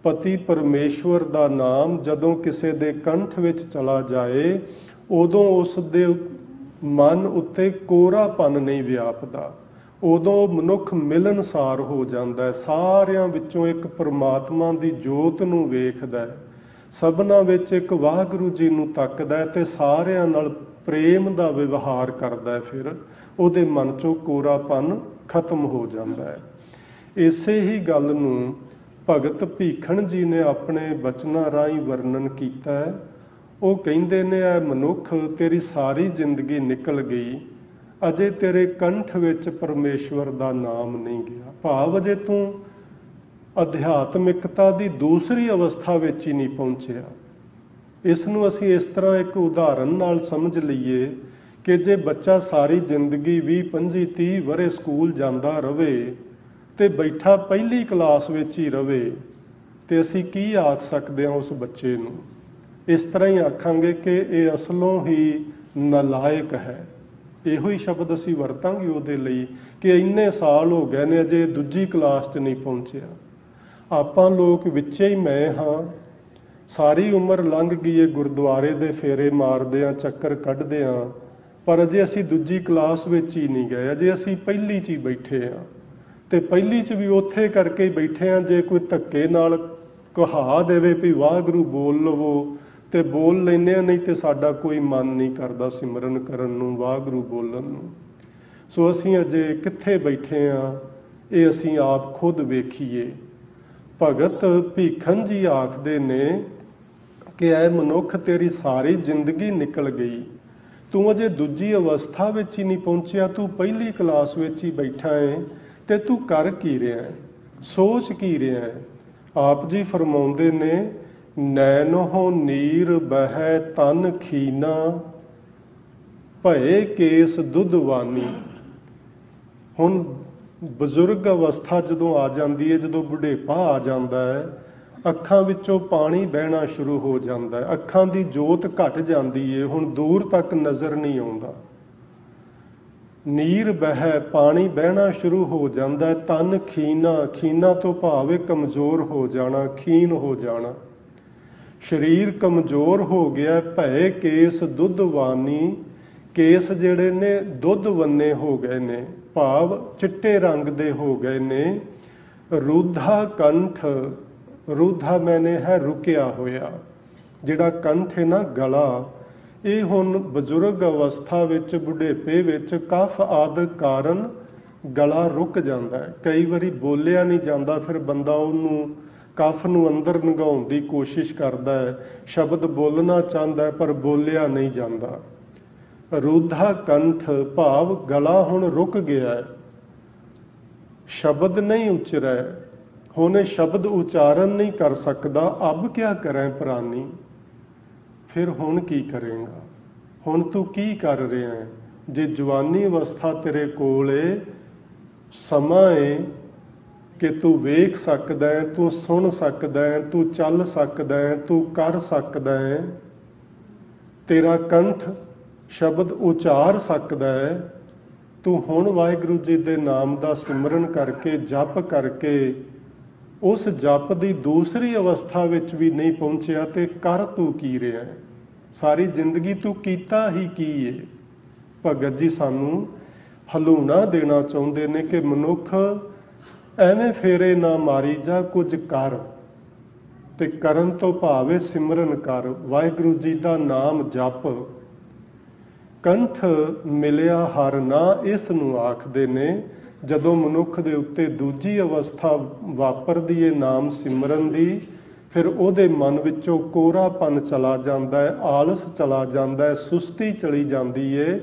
ਪਤੀ ਪਰਮੇਸ਼ਵਰ ਦਾ ਨਾਮ ਜਦੋਂ ਕਿਸੇ ਦੇ ਕੰਠ ਵਿੱਚ ਚਲਾ ਜਾਏ, ਉਦੋਂ ਉਸ ਦੇ ਮਨ ਉੱਤੇ ਕੋਰਾਪਨ ਨਹੀਂ ਵਿਆਪਦਾ, ਉਦੋਂ ਮਨੁੱਖ ਮਿਲਣਸਾਰ ਹੋ ਜਾਂਦਾ ਹੈ, ਸਾਰਿਆਂ ਵਿੱਚੋਂ ਇੱਕ ਪਰਮਾਤਮਾ ਦੀ ਜੋਤ ਨੂੰ ਵੇਖਦਾ ਹੈ, ਸਭਨਾਂ ਵਿੱਚ ਇੱਕ ਵਾਹਿਗੁਰੂ ਜੀ ਨੂੰ ਤੱਕਦਾ ਹੈ ਤੇ ਸਾਰਿਆਂ ਨਾਲ ਪ੍ਰੇਮ ਦਾ ਵਿਵਹਾਰ ਕਰਦਾ ਹੈ। ਫਿਰ ਉਹਦੇ ਮਨ ਚੋਂ ਕੋਰਾਪਨ ਖਤਮ ਹੋ ਜਾਂਦਾ ਹੈ। ਇਸੇ ਹੀ ਗੱਲ ਨੂੰ ਭਗਤ ਭੀਖਣ ਜੀ ਨੇ ਆਪਣੇ ਬਚਨਾਂ ਰਾਹੀਂ ਵਰਣਨ ਕੀਤਾ ਹੈ। ਉਹ ਕਹਿੰਦੇ ਨੇ, ਐ ਮਨੁੱਖ, ਤੇਰੀ ਸਾਰੀ ਜ਼ਿੰਦਗੀ ਨਿਕਲ ਗਈ, ਅਜੇ ਤੇਰੇ ਕੰਠ ਵਿੱਚ ਪਰਮੇਸ਼ਵਰ ਦਾ ਨਾਮ ਨਹੀਂ ਗਿਆ। ਭਾਵ ਅਜੇ ਤੂੰ ਅਧਿਆਤਮਿਕਤਾ ਦੀ ਦੂਸਰੀ ਅਵਸਥਾ ਵਿੱਚ ਹੀ ਨਹੀਂ ਪਹੁੰਚਿਆ। ਇਸ ਨੂੰ ਅਸੀਂ ਇਸ ਤਰ੍ਹਾਂ ਇੱਕ ਉਦਾਹਰਨ ਨਾਲ ਸਮਝ ਲਈਏ ਕਿ ਜੇ ਬੱਚਾ ਸਾਰੀ ਜ਼ਿੰਦਗੀ 20, 25, 30 ਵਰ੍ਹੇ ਸਕੂਲ ਜਾਂਦਾ ਰਵੇ ਤੇ ਬੈਠਾ ਪਹਿਲੀ ਕਲਾਸ ਵਿੱਚ ਹੀ ਰਵੇ, ਤੇ ਅਸੀਂ ਕੀ ਆਖ ਸਕਦੇ ਹਾਂ ਉਸ ਬੱਚੇ ਨੂੰ? ਇਸ ਤਰ੍ਹਾਂ ਹੀ ਆਖਾਂਗੇ ਕਿ ਇਹ ਅਸਲੋਂ ਹੀ ਨਲਾਇਕ ਹੈ। ਇਹੋ ਹੀ ਸ਼ਬਦ ਅਸੀਂ ਵਰਤਾਂਗੇ ਉਹਦੇ ਲਈ ਕਿ ਇੰਨੇ ਸਾਲ ਹੋ ਗਏ ਨੇ ਅਜੇ ਦੂਜੀ ਕਲਾਸ 'ਚ ਨਹੀਂ ਪਹੁੰਚਿਆ। ਆਪਾਂ ਲੋਕ ਵਿੱਚੇ ਹੀ ਮੈਂ ਹਾਂ, ਸਾਰੀ ਉਮਰ ਲੰਘ ਗਈ ਹੈ ਗੁਰਦੁਆਰੇ ਦੇ ਫੇਰੇ ਮਾਰਦੇ ਹਾਂ, ਚੱਕਰ ਕੱਢਦੇ ਹਾਂ, ਪਰ ਅਜੇ ਅਸੀਂ ਦੂਜੀ ਕਲਾਸ ਵਿੱਚ ਹੀ ਨਹੀਂ ਗਏ, ਅਜੇ ਅਸੀਂ ਪਹਿਲੀ 'ਚ ਹੀ ਬੈਠੇ ਹਾਂ। ਤੇ ਪਹਿਲੀ 'ਚ ਵੀ ਉੱਥੇ ਕਰਕੇ ਹੀ ਬੈਠੇ ਹਾਂ, ਜੇ ਕੋਈ ਧੱਕੇ ਨਾਲ ਕਹਾ ਦੇਵੇ ਵੀ ਵਾਹਿਗੁਰੂ ਬੋਲ ਲਵੋ ਤੇ ਬੋਲ ਲੈਂਦੇ ਹਾਂ, ਨਹੀਂ ਤੇ ਸਾਡਾ ਕੋਈ ਮਨ ਨਹੀਂ ਕਰਦਾ ਸਿਮਰਨ ਕਰਨ ਨੂੰ, ਵਾਹਿਗੁਰੂ ਬੋਲਣ ਨੂੰ। ਸੋ ਅਸੀਂ ਅਜੇ ਕਿੱਥੇ ਬੈਠੇ ਹਾਂ, ਇਹ ਅਸੀਂ ਆਪ ਖੁਦ ਵੇਖੀਏ। ਭਗਤ ਭੀਖਣ ਜੀ ਆਖਦੇ ਨੇ ਕਿ ਐ ਮਨੁੱਖ, ਤੇਰੀ ਸਾਰੀ ਜ਼ਿੰਦਗੀ ਨਿਕਲ ਗਈ, ਤੂੰ ਅਜੇ ਦੂਜੀ ਅਵਸਥਾ ਵਿੱਚ ਹੀ ਨਹੀਂ ਪਹੁੰਚਿਆ, ਤੂੰ ਪਹਿਲੀ ਕਲਾਸ ਵਿੱਚ ਹੀ ਬੈਠਾ ਹੈ ਤੇ ਤੂੰ ਕਰ ਕੀ ਰਿਹਾ ਹੈ, ਸੋਚ ਕੀ ਰਿਹਾ ਹੈ? ਆਪ ਜੀ ਫਰਮਾਉਂਦੇ ਨੇ, ਨੈਨੋ ਨੀਰ ਬਹਿ ਤਨ ਖੀਨਾ, ਭਏ ਕੇਸ ਦੁੱਧਵਾਨੀ। ਹੁਣ ਬਜ਼ੁਰਗ ਅਵਸਥਾ ਜਦੋਂ ਆ ਜਾਂਦੀ ਹੈ, ਜਦੋਂ ਬੁਢੇਪਾ ਆ ਜਾਂਦਾ ਹੈ, ਅੱਖਾਂ ਵਿੱਚੋਂ ਪਾਣੀ ਬਹਿਣਾ ਸ਼ੁਰੂ ਹੋ ਜਾਂਦਾ ਹੈ, ਅੱਖਾਂ ਦੀ ਜੋਤ ਘਟ ਜਾਂਦੀ ਹੈ, ਹੁਣ ਦੂਰ ਤੱਕ ਨਜ਼ਰ ਨਹੀਂ ਆਉਂਦਾ। ਨੀਰ ਬਹਿ, ਪਾਣੀ ਬਹਿਣਾ ਸ਼ੁਰੂ ਹੋ ਜਾਂਦਾ ਹੈ। ਤਨ ਖੀਨਾ, ਖੀਨਾ ਤੋਂ ਭਾਵ ਕਮਜ਼ੋਰ ਹੋ ਜਾਣਾ, ਖੀਨ ਹੋ ਜਾਣਾ, ਸਰੀਰ ਕਮਜ਼ੋਰ ਹੋ ਗਿਆ। ਭਏ ਕੇਸ ਦੁੱਧਵਾਨੀ, ਕੇਸ ਜਿਹੜੇ ਨੇ ਦੁੱਧ ਵੰਨੇ ਹੋ ਗਏ ਨੇ, ਭਾਵ ਚਿੱਟੇ ਰੰਗ ਦੇ ਹੋ ਗਏ ਨੇ। ਰੂਧਾ ਕੰਠ, ਰੂਧਾ ਮੈਨੇ ਹੈ ਰੁਕਿਆ ਹੋਇਆ, ਜਿਹੜਾ ਕੰਠ ਹੈ ਨਾ ਗਲਾ, ਇਹ ਹੁਣ ਬਜ਼ੁਰਗ ਅਵਸਥਾ ਵਿੱਚ, ਬੁਢੇਪੇ ਵਿੱਚ ਕਫ ਆਦਿ ਕਾਰਨ ਗਲਾ ਰੁਕ ਜਾਂਦਾ ਹੈ। ਕਈ ਵਾਰੀ ਬੋਲਿਆ ਨਹੀਂ ਜਾਂਦਾ, ਫਿਰ ਬੰਦਾ ਉਹਨੂੰ ਕਫ ਨੂੰ ਅੰਦਰ ਲੰਘਾਉਣ ਦੀ ਕੋਸ਼ਿਸ਼ ਕਰਦਾ ਹੈ, ਸ਼ਬਦ ਬੋਲਣਾ ਚਾਹੁੰਦਾ ਹੈ ਪਰ ਬੋਲਿਆ ਨਹੀਂ ਜਾਂਦਾ। ਰੂਧਾ ਕੰਠ ਭਾਵ ਗਲਾ ਹੁਣ ਰੁਕ ਗਿਆ ਹੈ, ਸ਼ਬਦ ਨਹੀਂ ਉਚਰੈ, ਹੁਣ ਇਹ ਸ਼ਬਦ ਉਚਾਰਨ ਨਹੀਂ ਕਰ ਸਕਦਾ। ਅਬ ਕਿਆ ਕਰਾਂ ਪ੍ਰਾਨੀ, ਫਿਰ ਹੁਣ ਕੀ ਕਰੇਗਾ? ਹੁਣ ਤੂੰ ਕੀ ਕਰ ਰਿਹਾ ਹੈ? ਜੇ ਜਵਾਨੀ ਅਵਸਥਾ ਤੇਰੇ ਕੋਲ ਏ, ਸਮਾਂ ਏ ਕਿ ਤੂੰ ਵੇਖ ਸਕਦਾ ਹੈ, ਤੂੰ ਸੁਣ ਸਕਦਾ ਹੈ, ਤੂੰ ਚੱਲ ਸਕਦਾ ਹੈ, ਤੂੰ ਕਰ ਸਕਦਾ ਹੈ, ਤੇਰਾ ਕੰਠ ਸ਼ਬਦ ਉਚਾਰ ਸਕਦਾ ਹੈ, ਤੂੰ ਹੁਣ ਵਾਹਿਗੁਰੂ ਜੀ ਦੇ ਨਾਮ ਦਾ ਸਿਮਰਨ ਕਰਕੇ, ਜਪ ਕਰਕੇ ਉਸ ਜਪ ਦੀ ਦੂਸਰੀ ਅਵਸਥਾ ਵਿੱਚ ਵੀ ਨਹੀਂ ਪਹੁੰਚਿਆ, ਤੇ ਕਰ ਤੂੰ ਕੀ ਰਿਹਾ ਹੈ? ਸਾਰੀ ਜ਼ਿੰਦਗੀ ਤੂੰ ਕੀਤਾ ਹੀ ਕੀ ਹੈ? ਭਗਤ ਜੀ ਸਾਨੂੰ ਹਲੂਣਾ ਦੇਣਾ ਚਾਹੁੰਦੇ ਨੇ ਕਿ ਮਨੁੱਖ ਐਵੇਂ ਫੇਰੇ ਨਾ ਮਾਰੀ ਜਾ, ਕੁਝ ਕਰ। ਤੇ ਕਰਨ ਤੋਂ ਭਾਵੇਂ ਸਿਮਰਨ ਕਰ, ਵਾਹਿਗੁਰੂ ਜੀ ਦਾ ਨਾਮ ਜਪ। ਕੰਠ ਮਿਲਿਆ ਹਰ ਨਾ, ਇਸ ਨੂੰ ਆਖਦੇ ਨੇ ਜਦੋਂ ਮਨੁੱਖ ਦੇ ਉੱਤੇ ਦੂਜੀ ਅਵਸਥਾ ਵਾਪਰਦੀ ਹੈ ਨਾਮ ਸਿਮਰਨ ਦੀ, ਫਿਰ ਉਹਦੇ ਮਨ ਵਿੱਚੋਂ ਕੋਰਾਪਨ ਚਲਾ ਜਾਂਦਾ ਹੈ, ਆਲਸ ਚਲਾ ਜਾਂਦਾ ਹੈ, ਸੁਸਤੀ ਚਲੀ ਜਾਂਦੀ ਹੈ।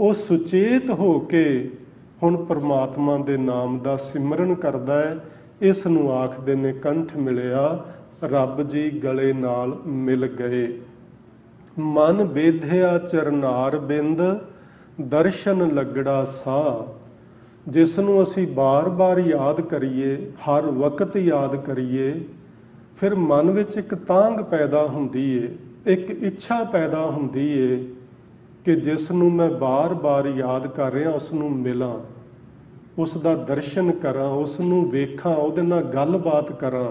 ਉਹ ਸੁਚੇਤ ਹੋ ਕੇ ਹੁਣ ਪਰਮਾਤਮਾ ਦੇ ਨਾਮ ਦਾ ਸਿਮਰਨ ਕਰਦਾ ਹੈ। ਇਸ ਨੂੰ ਆਖਦੇ ਨੇ ਕੰਠ ਮਿਲਿਆ, ਰੱਬ ਜੀ ਗਲੇ ਨਾਲ ਮਿਲ ਗਏ। ਮਨ ਬੇਧਿਆ ਚਰਨਾਰ ਬਿੰਦ, ਦਰਸ਼ਨ ਲੱਗੜਾ ਸਾਹ। ਜਿਸ ਨੂੰ ਅਸੀਂ ਬਾਰ-ਬਾਰ ਯਾਦ ਕਰੀਏ, ਹਰ ਵਕਤ ਯਾਦ ਕਰੀਏ, ਫਿਰ ਮਨ ਵਿੱਚ ਇੱਕ ਤਾਂਘ ਪੈਦਾ ਹੁੰਦੀ ਏ, ਇੱਕ ਇੱਛਾ ਪੈਦਾ ਹੁੰਦੀ ਏ ਕਿ ਜਿਸ ਨੂੰ ਮੈਂ ਬਾਰ-ਬਾਰ ਯਾਦ ਕਰ ਰਿਹਾ ਉਸ ਨੂੰ ਮਿਲਾਂ, ਉਸ ਦਾ ਦਰਸ਼ਨ ਕਰਾਂ, ਉਸ ਨੂੰ ਵੇਖਾਂ, ਉਹਦੇ ਨਾਲ ਗੱਲਬਾਤ ਕਰਾਂ।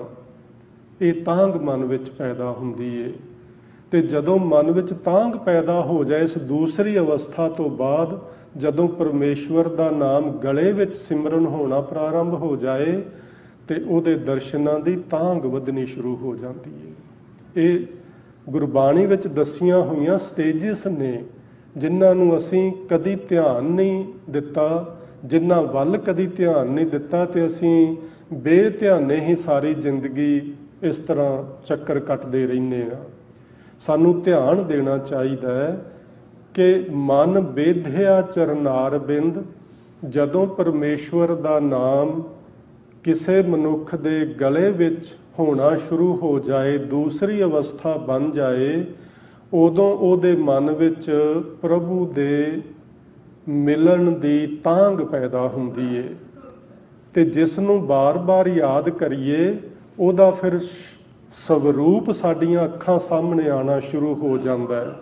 ਇਹ ਤਾਂਘ ਮਨ ਵਿੱਚ ਪੈਦਾ ਹੁੰਦੀ ਏ। ਤੇ ਜਦੋਂ ਮਨ ਵਿੱਚ ਤਾਂਘ ਪੈਦਾ ਹੋ ਜਾਏ ਇਸ ਦੂਸਰੀ ਅਵਸਥਾ ਤੋਂ ਬਾਅਦ, ਜਦੋਂ ਪਰਮੇਸ਼ਵਰ ਦਾ ਨਾਮ ਗਲੇ ਵਿੱਚ ਸਿਮਰਨ ਹੋਣਾ ਪ੍ਰਾਰੰਭ ਹੋ ਜਾਏ ਤੇ ਉਹਦੇ ਦਰਸ਼ਨਾਂ ਦੀ ਤਾਂਘ ਵਧਣੀ ਸ਼ੁਰੂ ਹੋ ਜਾਂਦੀ ਹੈ। ਇਹ ਗੁਰਬਾਣੀ ਵਿੱਚ ਦੱਸੀਆਂ ਹੋਈਆਂ ਸਟੇਜਸ ਨੇ ਜਿਨ੍ਹਾਂ ਨੂੰ ਅਸੀਂ ਕਦੀ ਧਿਆਨ ਨਹੀਂ ਦਿੱਤਾ, ਜਿਨ੍ਹਾਂ ਵੱਲ ਕਦੀ ਧਿਆਨ ਨਹੀਂ ਦਿੱਤਾ, ਤੇ ਅਸੀਂ ਬੇਧਿਆਨੇ ਹੀ ਸਾਰੀ ਜ਼ਿੰਦਗੀ ਇਸ ਤਰ੍ਹਾਂ ਚੱਕਰ ਕੱਟਦੇ ਰਹਿੰਦੇ ਹਾਂ। ਸਾਨੂੰ ਧਿਆਨ ਦੇਣਾ ਚਾਹੀਦਾ ਹੈ ਕਿ ਮਨ ਬੇਧਿਆ ਚਰਨਾਰ ਬਿੰਦ, ਜਦੋਂ ਪਰਮੇਸ਼ਵਰ ਦਾ ਨਾਮ ਕਿਸੇ ਮਨੁੱਖ ਦੇ ਗਲੇ ਵਿੱਚ ਹੋਣਾ ਸ਼ੁਰੂ ਹੋ ਜਾਏ, ਦੂਸਰੀ ਅਵਸਥਾ ਬਣ ਜਾਏ, ਉਦੋਂ ਉਹਦੇ ਮਨ ਵਿੱਚ ਪ੍ਰਭੂ ਦੇ ਮਿਲਣ ਦੀ ਤਾਂਘ ਪੈਦਾ ਹੁੰਦੀ ਏ। ਤੇ ਜਿਸ ਨੂੰ ਬਾਰ-ਬਾਰ ਯਾਦ ਕਰੀਏ ਉਹਦਾ ਫਿਰ ਸਵਰੂਪ ਸਾਡੀਆਂ ਅੱਖਾਂ ਸਾਹਮਣੇ ਆਉਣਾ ਸ਼ੁਰੂ ਹੋ ਜਾਂਦਾ ਹੈ।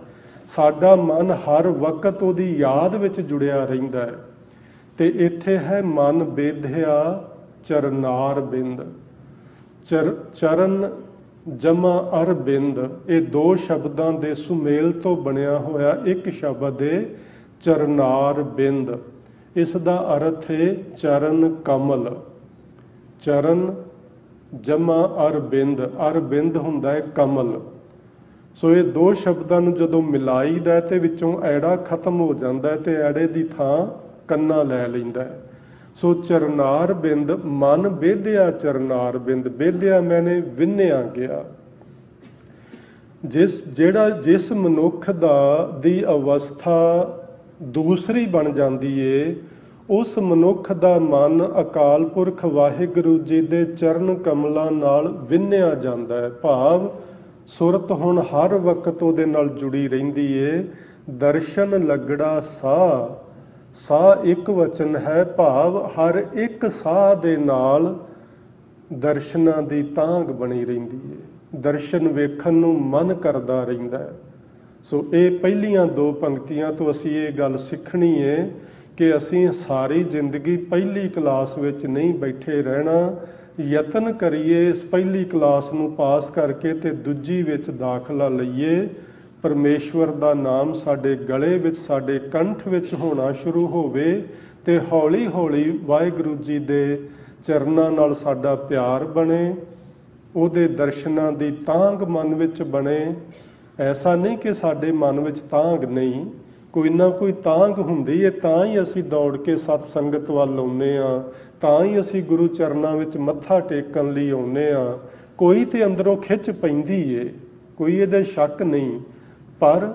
ਸਾਡਾ ਮਨ ਹਰ ਵਕਤ ਉਹਦੀ ਯਾਦ ਵਿੱਚ ਜੁੜਿਆ ਰਹਿੰਦਾ ਹੈ। ਤੇ ਇੱਥੇ ਹੈ ਮਨ ਬੇਧਿਆ ਚਰਨਾਰ ਬਿੰਦ। ਚਰਨ ਜਮਾ ਅਰ ਬਿੰਦ, ਇਹ ਦੋ ਸ਼ਬਦਾਂ ਦੇ ਸੁਮੇਲ ਤੋਂ ਬਣਿਆ ਹੋਇਆ ਇੱਕ ਸ਼ਬਦ ਹੈ ਚਰਨਾਰ ਬਿੰਦ। ਇਸ ਦਾ ਅਰਥ ਹੈ ਚਰਨ ਕਮਲ। ਚਰਨ ਜਮਾ ਅਰ ਬਿੰਦ ਹੁੰਦਾ ਹੈ ਕਮਲ। ਸੋ ਇਹ ਦੋ ਸ਼ਬਦਾਂ ਨੂੰ ਜਦੋਂ ਮਿਲਾਈਦਾ ਤੇ ਵਿੱਚੋਂ ਐੜਾ ਖਤਮ ਹੋ ਜਾਂਦਾ ਤੇ ਐੜੇ ਦੀ ਥਾਂ ਕੰਨਾ ਲੈ ਲੈਂਦਾ ਹੈ। ਸੋ ਚਰਨਾਰ ਬਿੰਦ, ਮਨ ਬੇਧਿਆ ਚਰਨਾਰ ਬਿੰਦ, ਬੇਧਿਆ ਮੈਨੇ ਵਿੰਨਿਆ ਗਿਆ। ਜਿਸ ਮਨੁੱਖ ਦੀ ਅਵਸਥਾ ਦੂਸਰੀ ਬਣ ਜਾਂਦੀ ਏ, ਉਸ ਮਨੁੱਖ ਦਾ ਮਨ ਅਕਾਲ ਪੁਰਖ ਵਾਹਿਗੁਰੂ ਜੀ ਦੇ ਚਰਨ ਕਮਲਾਂ ਨਾਲ ਵਿੰਨਿਆ ਜਾਂਦਾ ਹੈ। ਭਾਵ ਸੁਰਤ ਹੁਣ ਹਰ ਵਕਤ ਉਹਦੇ ਨਾਲ ਜੁੜੀ ਰਹਿੰਦੀ ਏ। ਦਰਸ਼ਨ ਲੱਗੜਾ ਸਾਹ ਇੱਕ ਵਚਨ ਹੈ, ਭਾਵ ਹਰ ਇੱਕ ਸਾਹ ਦੇ ਨਾਲ ਦਰਸ਼ਨਾਂ ਦੀ ਤਾਂਘ ਬਣੀ ਰਹਿੰਦੀ ਹੈ। ਦਰਸ਼ਨ ਵੇਖਣ ਨੂੰ ਮਨ ਕਰਦਾ ਰਹਿੰਦਾ ਹੈ। ਸੋ ਇਹ ਪਹਿਲੀਆਂ ਦੋ ਪੰਕਤੀਆਂ ਤੋਂ ਅਸੀਂ ਇਹ ਗੱਲ ਸਿੱਖਣੀ ਹੈ ਕਿ ਅਸੀਂ ਸਾਰੀ ਜ਼ਿੰਦਗੀ ਪਹਿਲੀ ਕਲਾਸ ਵਿੱਚ ਨਹੀਂ ਬੈਠੇ ਰਹਿਣਾ। ਯਤਨ ਕਰੀਏ ਇਸ ਪਹਿਲੀ ਕਲਾਸ ਨੂੰ ਪਾਸ ਕਰਕੇ ਤੇ ਦੂਜੀ ਵਿੱਚ ਦਾਖਲਾ ਲਈਏ। ਪਰਮੇਸ਼ਵਰ ਦਾ ਨਾਮ ਸਾਡੇ ਗਲੇ ਵਿੱਚ, ਸਾਡੇ ਕੰਠ ਵਿੱਚ ਹੋਣਾ ਸ਼ੁਰੂ ਹੋਵੇ ਤੇ ਹੌਲੀ ਹੌਲੀ ਵਾਹਿਗੁਰੂ ਜੀ ਦੇ ਚਰਨਾਂ ਨਾਲ ਸਾਡਾ ਪਿਆਰ ਬਣੇ, ਉਹਦੇ ਦਰਸ਼ਨਾਂ ਦੀ ਤਾਂਘ ਮਨ ਵਿੱਚ ਬਣੇ। ਐਸਾ ਨਹੀਂ ਕਿ ਸਾਡੇ ਮਨ ਵਿੱਚ ਤਾਂਘ ਨਹੀਂ, ਕੋਈ ਨਾ ਕੋਈ ਤਾਂਘ ਹੁੰਦੀ ਹੈ, ਤਾਂ ਹੀ ਅਸੀਂ ਦੌੜ ਕੇ ਸਤ ਸੰਗਤ ਵੱਲ ਆਉਂਦੇ ਹਾਂ, ਤਾਂ ਹੀ ਅਸੀਂ ਗੁਰੂ ਚਰਨਾਂ ਵਿੱਚ ਮੱਥਾ ਟੇਕਣ ਲਈ ਆਉਂਦੇ ਹਾਂ। ਕੋਈ ਤੇ ਅੰਦਰੋਂ ਖਿੱਚ ਪੈਂਦੀ ਏ, ਕੋਈ ਇਹਦੇ ਸ਼ੱਕ ਨਹੀਂ, ਪਰ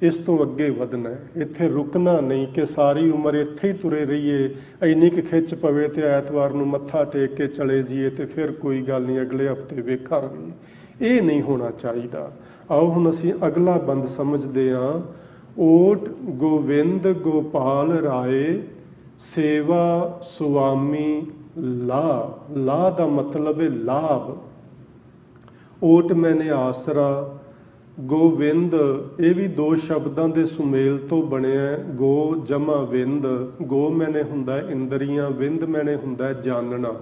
ਇਸ ਤੋਂ ਅੱਗੇ ਵਧਣਾ ਹੈ। ਇੱਥੇ ਰੁਕਣਾ ਨਹੀਂ ਕਿ ਸਾਰੀ ਉਮਰ ਇੱਥੇ ਹੀ ਤੁਰੇ ਰਹੀਏ, ਇੰਨੀ ਕੁ ਖਿੱਚ ਪਵੇ ਤੇ ਐਤਵਾਰ ਨੂੰ ਮੱਥਾ ਟੇਕ ਕੇ ਚਲੇ ਜਾਈਏ ਤੇ ਫਿਰ ਕੋਈ ਗੱਲ ਨਹੀਂ, ਅਗਲੇ ਹਫ਼ਤੇ ਵੇਖਾਂਗੇ। ਇਹ ਨਹੀਂ ਹੋਣਾ ਚਾਹੀਦਾ। ਆਓ ਹੁਣ ਅਸੀਂ ਅਗਲਾ ਬੰਦ ਸਮਝਦੇ ਹਾਂ। ਓਟ ਗੋਵਿੰਦ ਗੋਪਾਲ ਰਾਏ ਸੇਵਾ ਸੁਆਮੀ ਲਾ ਦਾ ਮਤਲਬ ਹੈ ਲਾਭ। ਓਟ ਮੈਨੇ ਆਸਰਾ, ਗੋਵਿੰਦ ਇਹ ਵੀ ਦੋ ਸ਼ਬਦਾਂ ਦੇ ਸੁਮੇਲ ਤੋਂ ਬਣਿਆ। ਗੋ ਜਮਾ ਵਿੰਦ, ਗੋ ਮੈਨੇ ਹੁੰਦਾ ਇੰਦਰੀਆਂ, ਵਿੰਦ ਮੈਨੇ ਹੁੰਦਾ ਜਾਣਨਾ।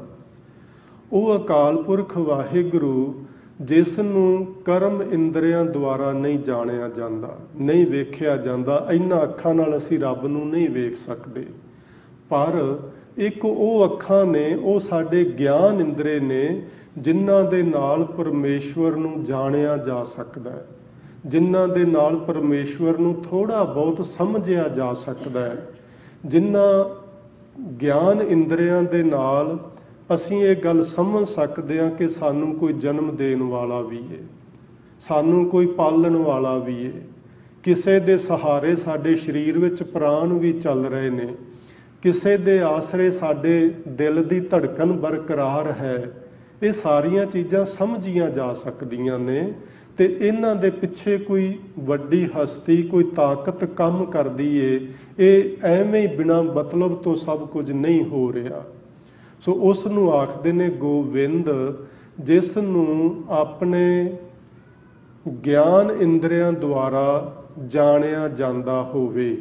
ਉਹ ਅਕਾਲ ਪੁਰਖ ਵਾਹਿਗੁਰੂ ਜਿਸ ਨੂੰ ਕਰਮ ਇੰਦਰੀਆਂ ਦੁਆਰਾ ਨਹੀਂ ਜਾਣਿਆ ਜਾਂਦਾ, ਨਹੀਂ ਵੇਖਿਆ ਜਾਂਦਾ। ਇਹਨਾਂ ਅੱਖਾਂ ਨਾਲ ਅਸੀਂ ਰੱਬ ਨੂੰ ਨਹੀਂ ਵੇਖ ਸਕਦੇ, ਪਰ ਇੱਕ ਉਹ ਅੱਖਾਂ ਨੇ, ਉਹ ਸਾਡੇ ਗਿਆਨ ਇੰਦਰੇ ਨੇ ਜਿਨ੍ਹਾਂ ਦੇ ਨਾਲ ਪਰਮੇਸ਼ਵਰ ਨੂੰ ਜਾਣਿਆ ਜਾ ਸਕਦਾ ਹੈ, ਜਿਨ੍ਹਾਂ ਦੇ ਨਾਲ ਪਰਮੇਸ਼ਵਰ ਨੂੰ ਥੋੜ੍ਹਾ ਬਹੁਤ ਸਮਝਿਆ ਜਾ ਸਕਦਾ ਹੈ। ਜਿਨ੍ਹਾਂ ਗਿਆਨ ਇੰਦਰੀਆਂ ਦੇ ਨਾਲ ਅਸੀਂ ਇਹ ਗੱਲ ਸਮਝ ਸਕਦੇ ਹਾਂ ਕਿ ਸਾਨੂੰ ਕੋਈ ਜਨਮ ਦੇਣ ਵਾਲਾ ਵੀ ਹੈ, ਸਾਨੂੰ ਕੋਈ ਪਾਲਣ ਵਾਲਾ ਵੀ ਹੈ, ਕਿਸੇ ਦੇ ਸਹਾਰੇ ਸਾਡੇ ਸਰੀਰ ਵਿੱਚ ਪ੍ਰਾਣ ਵੀ ਚੱਲ ਰਹੇ ਨੇ, ਕਿਸੇ ਦੇ ਆਸਰੇ ਸਾਡੇ ਦਿਲ ਦੀ ਧੜਕਣ ਬਰਕਰਾਰ ਹੈ। ਇਹ ਸਾਰੀਆਂ ਚੀਜ਼ਾਂ ਸਮਝੀਆਂ ਜਾ ਸਕਦੀਆਂ ਨੇ ਤੇ ਇਹਨਾਂ ਦੇ ਪਿੱਛੇ ਕੋਈ ਵੱਡੀ ਹਸਤੀ, ਕੋਈ ਤਾਕਤ ਕੰਮ ਕਰਦੀ ਏ। ਇਹ ਐਵੇਂ ਹੀ ਬਿਨਾਂ ਮਤਲਬ ਤੋਂ ਸਭ ਕੁਝ ਨਹੀਂ ਹੋ ਰਿਹਾ। ਸੋ ਉਸ ਨੂੰ ਆਖਦੇ ਨੇ ਗੋਵਿੰਦ, ਜਿਸ ਨੂੰ ਆਪਣੇ ਗਿਆਨ ਇੰਦਰੀਆਂ ਦੁਆਰਾ ਜਾਣਿਆ ਜਾਂਦਾ ਹੋਵੇ।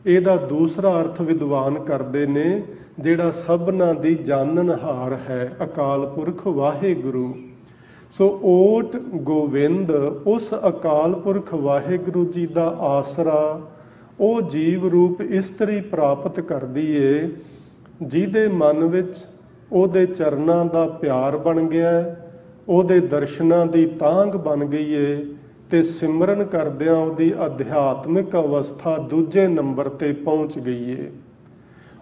ਇਹਦਾ ਦੂਸਰਾ ਅਰਥ ਵਿਦਵਾਨ ਕਰਦੇ ਨੇ, ਜਿਹੜਾ ਸਭਨਾਂ ਦੀ ਜਾਣਨਹਾਰ ਹੈ, ਅਕਾਲ ਪੁਰਖ ਵਾਹਿਗੁਰੂ। ਸੋ ਓਟ ਗੋਵਿੰਦ ਉਸ ਅਕਾਲ ਪੁਰਖ ਵਾਹਿਗੁਰੂ ਜੀ ਦਾ ਆਸਰਾ, ਉਹ ਜੀਵ ਰੂਪ ਇਸਤਰੀ ਪ੍ਰਾਪਤ ਕਰਦੀ ਏ ਜਿਹਦੇ ਮਨ ਵਿੱਚ ਉਹਦੇ ਚਰਨਾਂ ਦਾ ਪਿਆਰ ਬਣ ਗਿਆ, ਉਹਦੇ ਦਰਸ਼ਨਾਂ ਦੀ ਤਾਂਘ ਬਣ ਗਈ ਏ ਤੇ ਸਿਮਰਨ ਕਰਦਿਆਂ ਉਹਦੀ ਅਧਿਆਤਮਿਕ ਅਵਸਥਾ ਦੂਜੇ ਨੰਬਰ ਤੇ ਪਹੁੰਚ ਗਈ ਏ।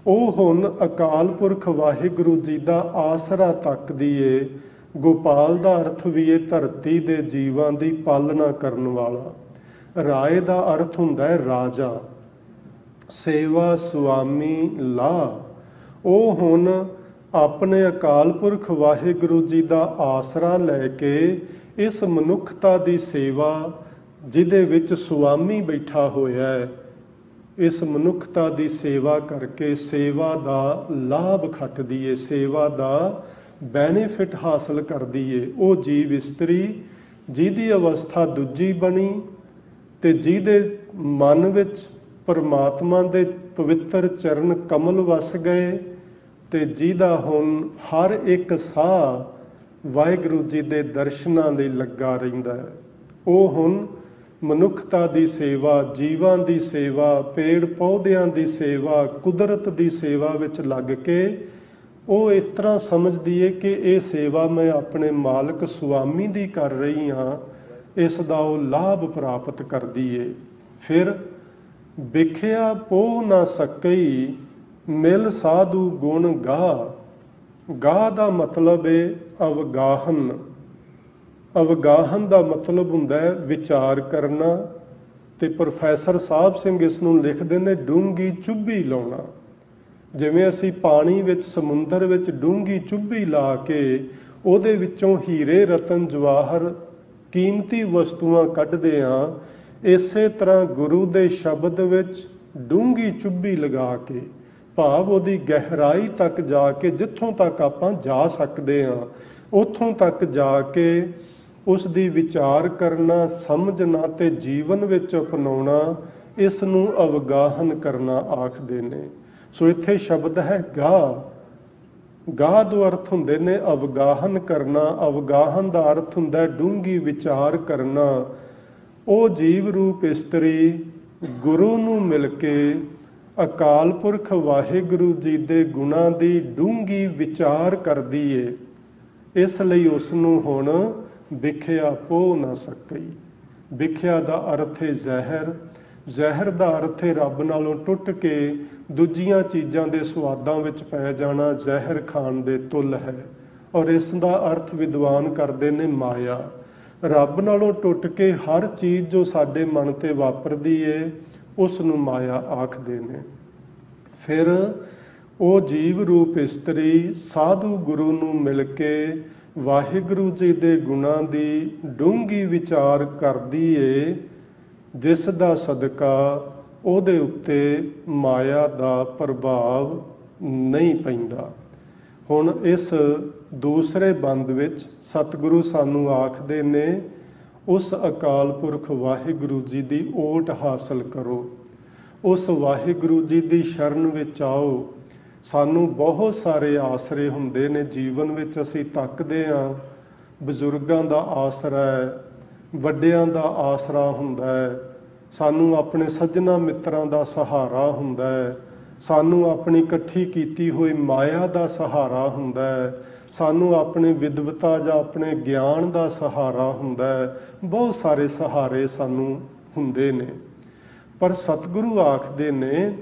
ਉਹ ਹੁਣ ਅਕਾਲ ਪੁਰਖ ਵਾਹਿਗੁਰੂ ਜੀ ਦਾ ਆਸਰਾ ਤੱਕਦੀ ਏ। ਗੋਪਾਲ ਦਾ ਅਰਥ ਵੀ ਇਹ ਧਰਤੀ ਦੇ ਜੀਵਾਂ ਦੀ ਪਾਲਣਾ ਕਰਨ ਵਾਲਾ। ਰਾਏ ਦਾ ਅਰਥ ਹੁੰਦਾ ਹੈ ਰਾਜਾ, ਸੇਵਾ ਸੁਆਮੀ ਲਾ। ਉਹ ਹੁਣ ਆਪਣੇ ਅਕਾਲ ਪੁਰਖ ਵਾਹਿਗੁਰੂ ਜੀ ਦਾ ਆਸਰਾ ਲੈ ਕੇ ਇਸ ਮਨੁੱਖਤਾ ਦੀ ਸੇਵਾ, ਜਿਹਦੇ ਵਿੱਚ ਸੁਆਮੀ ਬੈਠਾ ਹੋਇਆ ਹੈ, ਇਸ ਮਨੁੱਖਤਾ ਦੀ ਸੇਵਾ ਕਰਕੇ ਸੇਵਾ ਦਾ ਲਾਭ ਖੱਟਦੀ ਏ, ਸੇਵਾ ਦਾ ਬੈਨੀਫਿਟ ਹਾਸਲ ਕਰਦੀ ਏ। ਉਹ ਜੀਵ ਇਸਤਰੀ ਜਿਹਦੀ ਅਵਸਥਾ ਦੂਜੀ ਬਣੀ ਤੇ ਜਿਹਦੇ ਮਨ ਵਿੱਚ ਪਰਮਾਤਮਾ ਦੇ ਪਵਿੱਤਰ ਚਰਨ ਕਮਲ ਵਸ ਗਏ ਤੇ ਜਿਹਦਾ ਹੁਣ ਹਰ ਇੱਕ ਸਾਹ ਵਾਹਿਗੁਰੂ ਜੀ ਦੇ ਦਰਸ਼ਨਾਂ ਲਈ ਲੱਗਾ ਰਹਿੰਦਾ ਹੈ। ਉਹ ਹੁਣ ਮਨੁੱਖਤਾ ਦੀ ਸੇਵਾ, ਜੀਵਾਂ ਦੀ ਸੇਵਾ, ਪੇੜ ਪੌਦਿਆਂ ਦੀ ਸੇਵਾ, ਕੁਦਰਤ ਦੀ ਸੇਵਾ ਵਿੱਚ ਲੱਗ ਕੇ ਉਹ ਇਸ ਤਰ੍ਹਾਂ ਸਮਝਦੀ ਏ ਕਿ ਇਹ ਸੇਵਾ ਮੈਂ ਆਪਣੇ ਮਾਲਕ ਸੁਆਮੀ ਦੀ ਕਰ ਰਹੀ ਹਾਂ, ਇਸ ਦਾ ਉਹ ਲਾਭ ਪ੍ਰਾਪਤ ਕਰਦੀ ਏ। ਫਿਰ ਵਿਖਿਆ ਪੋਹ ਨਾ ਸਕਈ ਮਿਲ ਸਾਧੂ ਗੁਣ ਗਾਹ। ਗਾਹ ਦਾ ਮਤਲਬ ਏ ਅਵਗਾਹਨ। ਅਵਗਾਹਨ ਦਾ ਮਤਲਬ ਹੁੰਦਾ ਹੈ ਵਿਚਾਰ ਕਰਨਾ, ਤੇ ਪ੍ਰੋਫੈਸਰ ਸਾਹਿਬ ਸਿੰਘ ਇਸ ਨੂੰ ਲਿਖਦੇ ਨੇ ਡੂੰਘੀ ਚੁੱਭੀ ਲਾਉਣਾ। ਜਿਵੇਂ ਅਸੀਂ ਪਾਣੀ ਵਿੱਚ, ਸਮੁੰਦਰ ਵਿੱਚ ਡੂੰਘੀ ਚੁੱਭੀ ਲਾ ਕੇ ਉਹਦੇ ਵਿੱਚੋਂ ਹੀਰੇ ਰਤਨ ਜਵਾਹਰ ਕੀਮਤੀ ਵਸਤੂਆਂ ਕੱਢਦੇ ਹਾਂ, ਇਸੇ ਤਰ੍ਹਾਂ ਗੁਰੂ ਦੇ ਸ਼ਬਦ ਵਿੱਚ ਡੂੰਘੀ ਚੁੱਭੀ ਲਗਾ ਕੇ, ਭਾਵ ਉਹਦੀ ਗਹਿਰਾਈ ਤੱਕ ਜਾ ਕੇ, ਜਿੱਥੋਂ ਤੱਕ ਆਪਾਂ ਜਾ ਸਕਦੇ ਹਾਂ ਉੱਥੋਂ ਤੱਕ ਜਾ ਕੇ ਉਸ ਦੀ ਵਿਚਾਰ ਕਰਨਾ, ਸਮਝਣਾ ਤੇ ਜੀਵਨ ਵਿੱਚ ਅਪਣਾਉਣਾ, ਇਸ ਨੂੰ ਅਵਗਾਹਨ ਕਰਨਾ ਆਖਦੇ ਨੇ। ਸੋ ਇੱਥੇ ਸ਼ਬਦ ਹੈ ਗਾਹ। ਗਾਹ ਦੇ ਅਰਥ ਹੁੰਦੇ ਨੇ ਅਵਗਾਹਨ ਕਰਨਾ। ਅਵਗਾਹਨ ਦਾ ਅਰਥ ਹੁੰਦਾ ਡੂੰਘੀ ਵਿਚਾਰ ਕਰਨਾ। ਉਹ ਜੀਵ ਰੂਪ ਇਸਤਰੀ ਗੁਰੂ ਨੂੰ ਮਿਲ ਕੇ ਅਕਾਲ ਪੁਰਖ ਵਾਹਿਗੁਰੂ ਜੀ ਦੇ ਗੁਣਾਂ ਦੀ ਡੂੰਘੀ ਵਿਚਾਰ ਕਰਦੀ ਏ। ਇਸ ਲਈ ਉਸ ਨੂੰ ਹੁਣ ਵਿਖਿਆ ਪੋਹ ਨਾ ਸਕਈ। ਵਿਖਿਆ ਦਾ ਅਰਥ ਹੈ ਜ਼ਹਿਰ। ਜ਼ਹਿਰ ਦਾ ਅਰਥ ਹੈ ਰੱਬ ਨਾਲੋਂ ਟੁੱਟ ਕੇ ਦੂਜੀਆਂ ਚੀਜ਼ਾਂ ਦੇ ਸਵਾਦਾਂ ਵਿੱਚ ਪੈ ਜਾਣਾ, ਜ਼ਹਿਰ ਖਾਣ ਦੇ ਤੁੱਲ ਹੈ। ਔਰ ਇਸ ਦਾ ਅਰਥ ਵਿਦਵਾਨ ਕਰਦੇ ਨੇ ਮਾਇਆ। ਰੱਬ ਨਾਲੋਂ ਟੁੱਟ ਕੇ ਹਰ ਚੀਜ਼ ਜੋ ਸਾਡੇ ਮਨ ਤੇ ਵਾਪਰਦੀ ਏ ਉਸ ਨੂੰ ਮਾਇਆ ਆਖਦੇ ਨੇ। ਫਿਰ ਉਹ ਜੀਵ ਰੂਪ ਇਸਤਰੀ ਸਾਧੂ ਗੁਰੂ ਨੂੰ ਮਿਲ ਕੇ ਵਾਹਿਗੁਰੂ ਜੀ ਦੇ ਗੁਣਾਂ ਦੀ ਡੂੰਘੀ ਵਿਚਾਰ ਕਰਦੀ ਏ, ਜਿਸ ਦਾ ਸਦਕਾ ਉਹਦੇ ਉੱਤੇ ਮਾਇਆ ਦਾ ਪ੍ਰਭਾਵ ਨਹੀਂ ਪੈਂਦਾ। ਹੁਣ ਇਸ ਦੂਸਰੇ ਬੰਦ ਵਿੱਚ ਸਤਿਗੁਰੂ ਸਾਨੂੰ ਆਖਦੇ ਨੇ ਉਸ ਅਕਾਲ ਪੁਰਖ ਵਾਹਿਗੁਰੂ ਜੀ ਦੀ ਓਟ ਹਾਸਲ ਕਰੋ, ਉਸ ਵਾਹਿਗੁਰੂ ਜੀ ਦੀ ਸ਼ਰਨ ਵਿੱਚ ਆਓ। ਸਾਨੂੰ ਬਹੁਤ ਸਾਰੇ ਆਸਰੇ ਹੁੰਦੇ ਨੇ ਜੀਵਨ ਵਿੱਚ। ਅਸੀਂ ਤੱਕਦੇ ਹਾਂ ਬਜ਼ੁਰਗਾਂ ਦਾ ਆਸਰਾ ਹੈ, ਵੱਡਿਆਂ ਦਾ ਆਸਰਾ ਹੁੰਦਾ ਹੈ, ਸਾਨੂੰ ਆਪਣੇ ਸੱਜਣਾ ਮਿੱਤਰਾਂ ਦਾ ਸਹਾਰਾ ਹੁੰਦਾ ਹੈ, ਸਾਨੂੰ ਆਪਣੀ ਇਕੱਠੀ ਕੀਤੀ ਹੋਈ ਮਾਇਆ ਦਾ ਸਹਾਰਾ ਹੁੰਦਾ ਹੈ, ਸਾਨੂੰ ਆਪਣੇ ਵਿਦਵਤਾ ਜਾਂ ਆਪਣੇ ਗਿਆਨ ਦਾ ਸਹਾਰਾ ਹੁੰਦਾ ਹੈ। ਬਹੁਤ ਸਾਰੇ ਸਹਾਰੇ ਸਾਨੂੰ ਹੁੰਦੇ ਨੇ। ਪਰ ਸਤਿਗੁਰੂ ਆਖਦੇ ਨੇ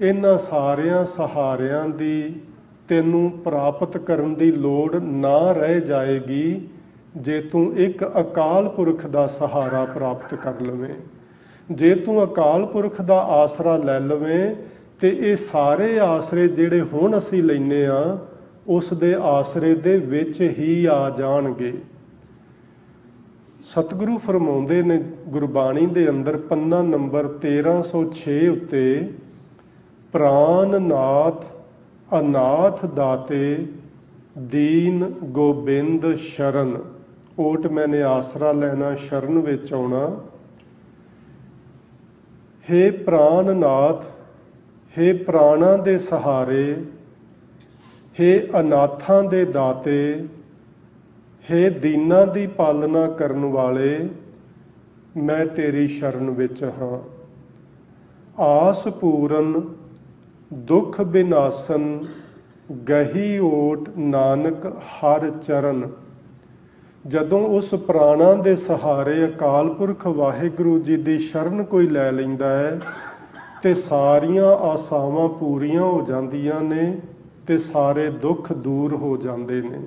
ਇਹਨਾਂ ਸਾਰਿਆਂ ਸਹਾਰਿਆਂ ਦੀ ਤੈਨੂੰ ਪ੍ਰਾਪਤ ਕਰਨ ਦੀ ਲੋੜ ਨਾ ਰਹਿ ਜਾਏਗੀ ਜੇ ਤੂੰ ਇੱਕ ਅਕਾਲ ਪੁਰਖ ਦਾ ਸਹਾਰਾ ਪ੍ਰਾਪਤ ਕਰ ਲਵੇਂ। ਜੇ ਤੂੰ ਅਕਾਲ ਪੁਰਖ ਦਾ ਆਸਰਾ ਲੈ ਲਵੇਂ ਤੇ ਇਹ ਸਾਰੇ ਆਸਰੇ ਜਿਹੜੇ ਹੁਣ ਅਸੀਂ ਲੈਂਦੇ ਹਾਂ ਉਸ ਦੇ ਆਸਰੇ ਦੇ ਵਿੱਚ ਹੀ ਆ ਜਾਣਗੇ। ਸਤਿਗੁਰੂ ਫਰਮਾਉਂਦੇ ਨੇ ਗੁਰਬਾਣੀ ਦੇ ਅੰਦਰ ਪੰਨਾ ਨੰਬਰ 1306 ਉੱਤੇ, ਪ੍ਰਾਨ ਨਾਥ ਅਨਾਥ ਦਾਤੇ ਦੀਨ ਗੋਬਿੰਦ ਸ਼ਰਨ। ਓਟ ਮੈਨੇ ਆਸਰਾ ਲੈਣਾ, ਸ਼ਰਨ ਵਿੱਚ ਆਉਣਾ। ਹੇ ਪ੍ਰਾਨਨਾਥ, ਹੇ ਪ੍ਰਾਣਾਂ ਦੇ ਸਹਾਰੇ, ਹੇ ਅਨਾਥਾਂ ਦੇ ਦਾਤੇ, ਹੇ ਦੀਨਾਂ ਦੀ ਪਾਲਣਾ ਕਰਨ ਵਾਲੇ, ਮੈਂ ਤੇਰੀ ਸ਼ਰਨ ਵਿੱਚ ਹਾਂ। ਆਸ ਪੂਰਨ ਦੁਖ ਬਿਨਾਸਨ ਗਹੀ ਓਟ ਨਾਨਕ ਹਰ ਚਰਨ। ਜਦੋਂ ਉਸ ਪ੍ਰਾਣਾਂ ਦੇ ਸਹਾਰੇ ਅਕਾਲ ਪੁਰਖ ਵਾਹਿਗੁਰੂ ਜੀ ਦੀ ਸ਼ਰਨ ਕੋਈ ਲੈ ਲੈਂਦਾ ਹੈ ਤੇ ਸਾਰੀਆਂ ਆਸਾਵਾਂ ਪੂਰੀਆਂ ਹੋ ਜਾਂਦੀਆਂ ਨੇ ਤੇ ਸਾਰੇ ਦੁੱਖ ਦੂਰ ਹੋ ਜਾਂਦੇ ਨੇ।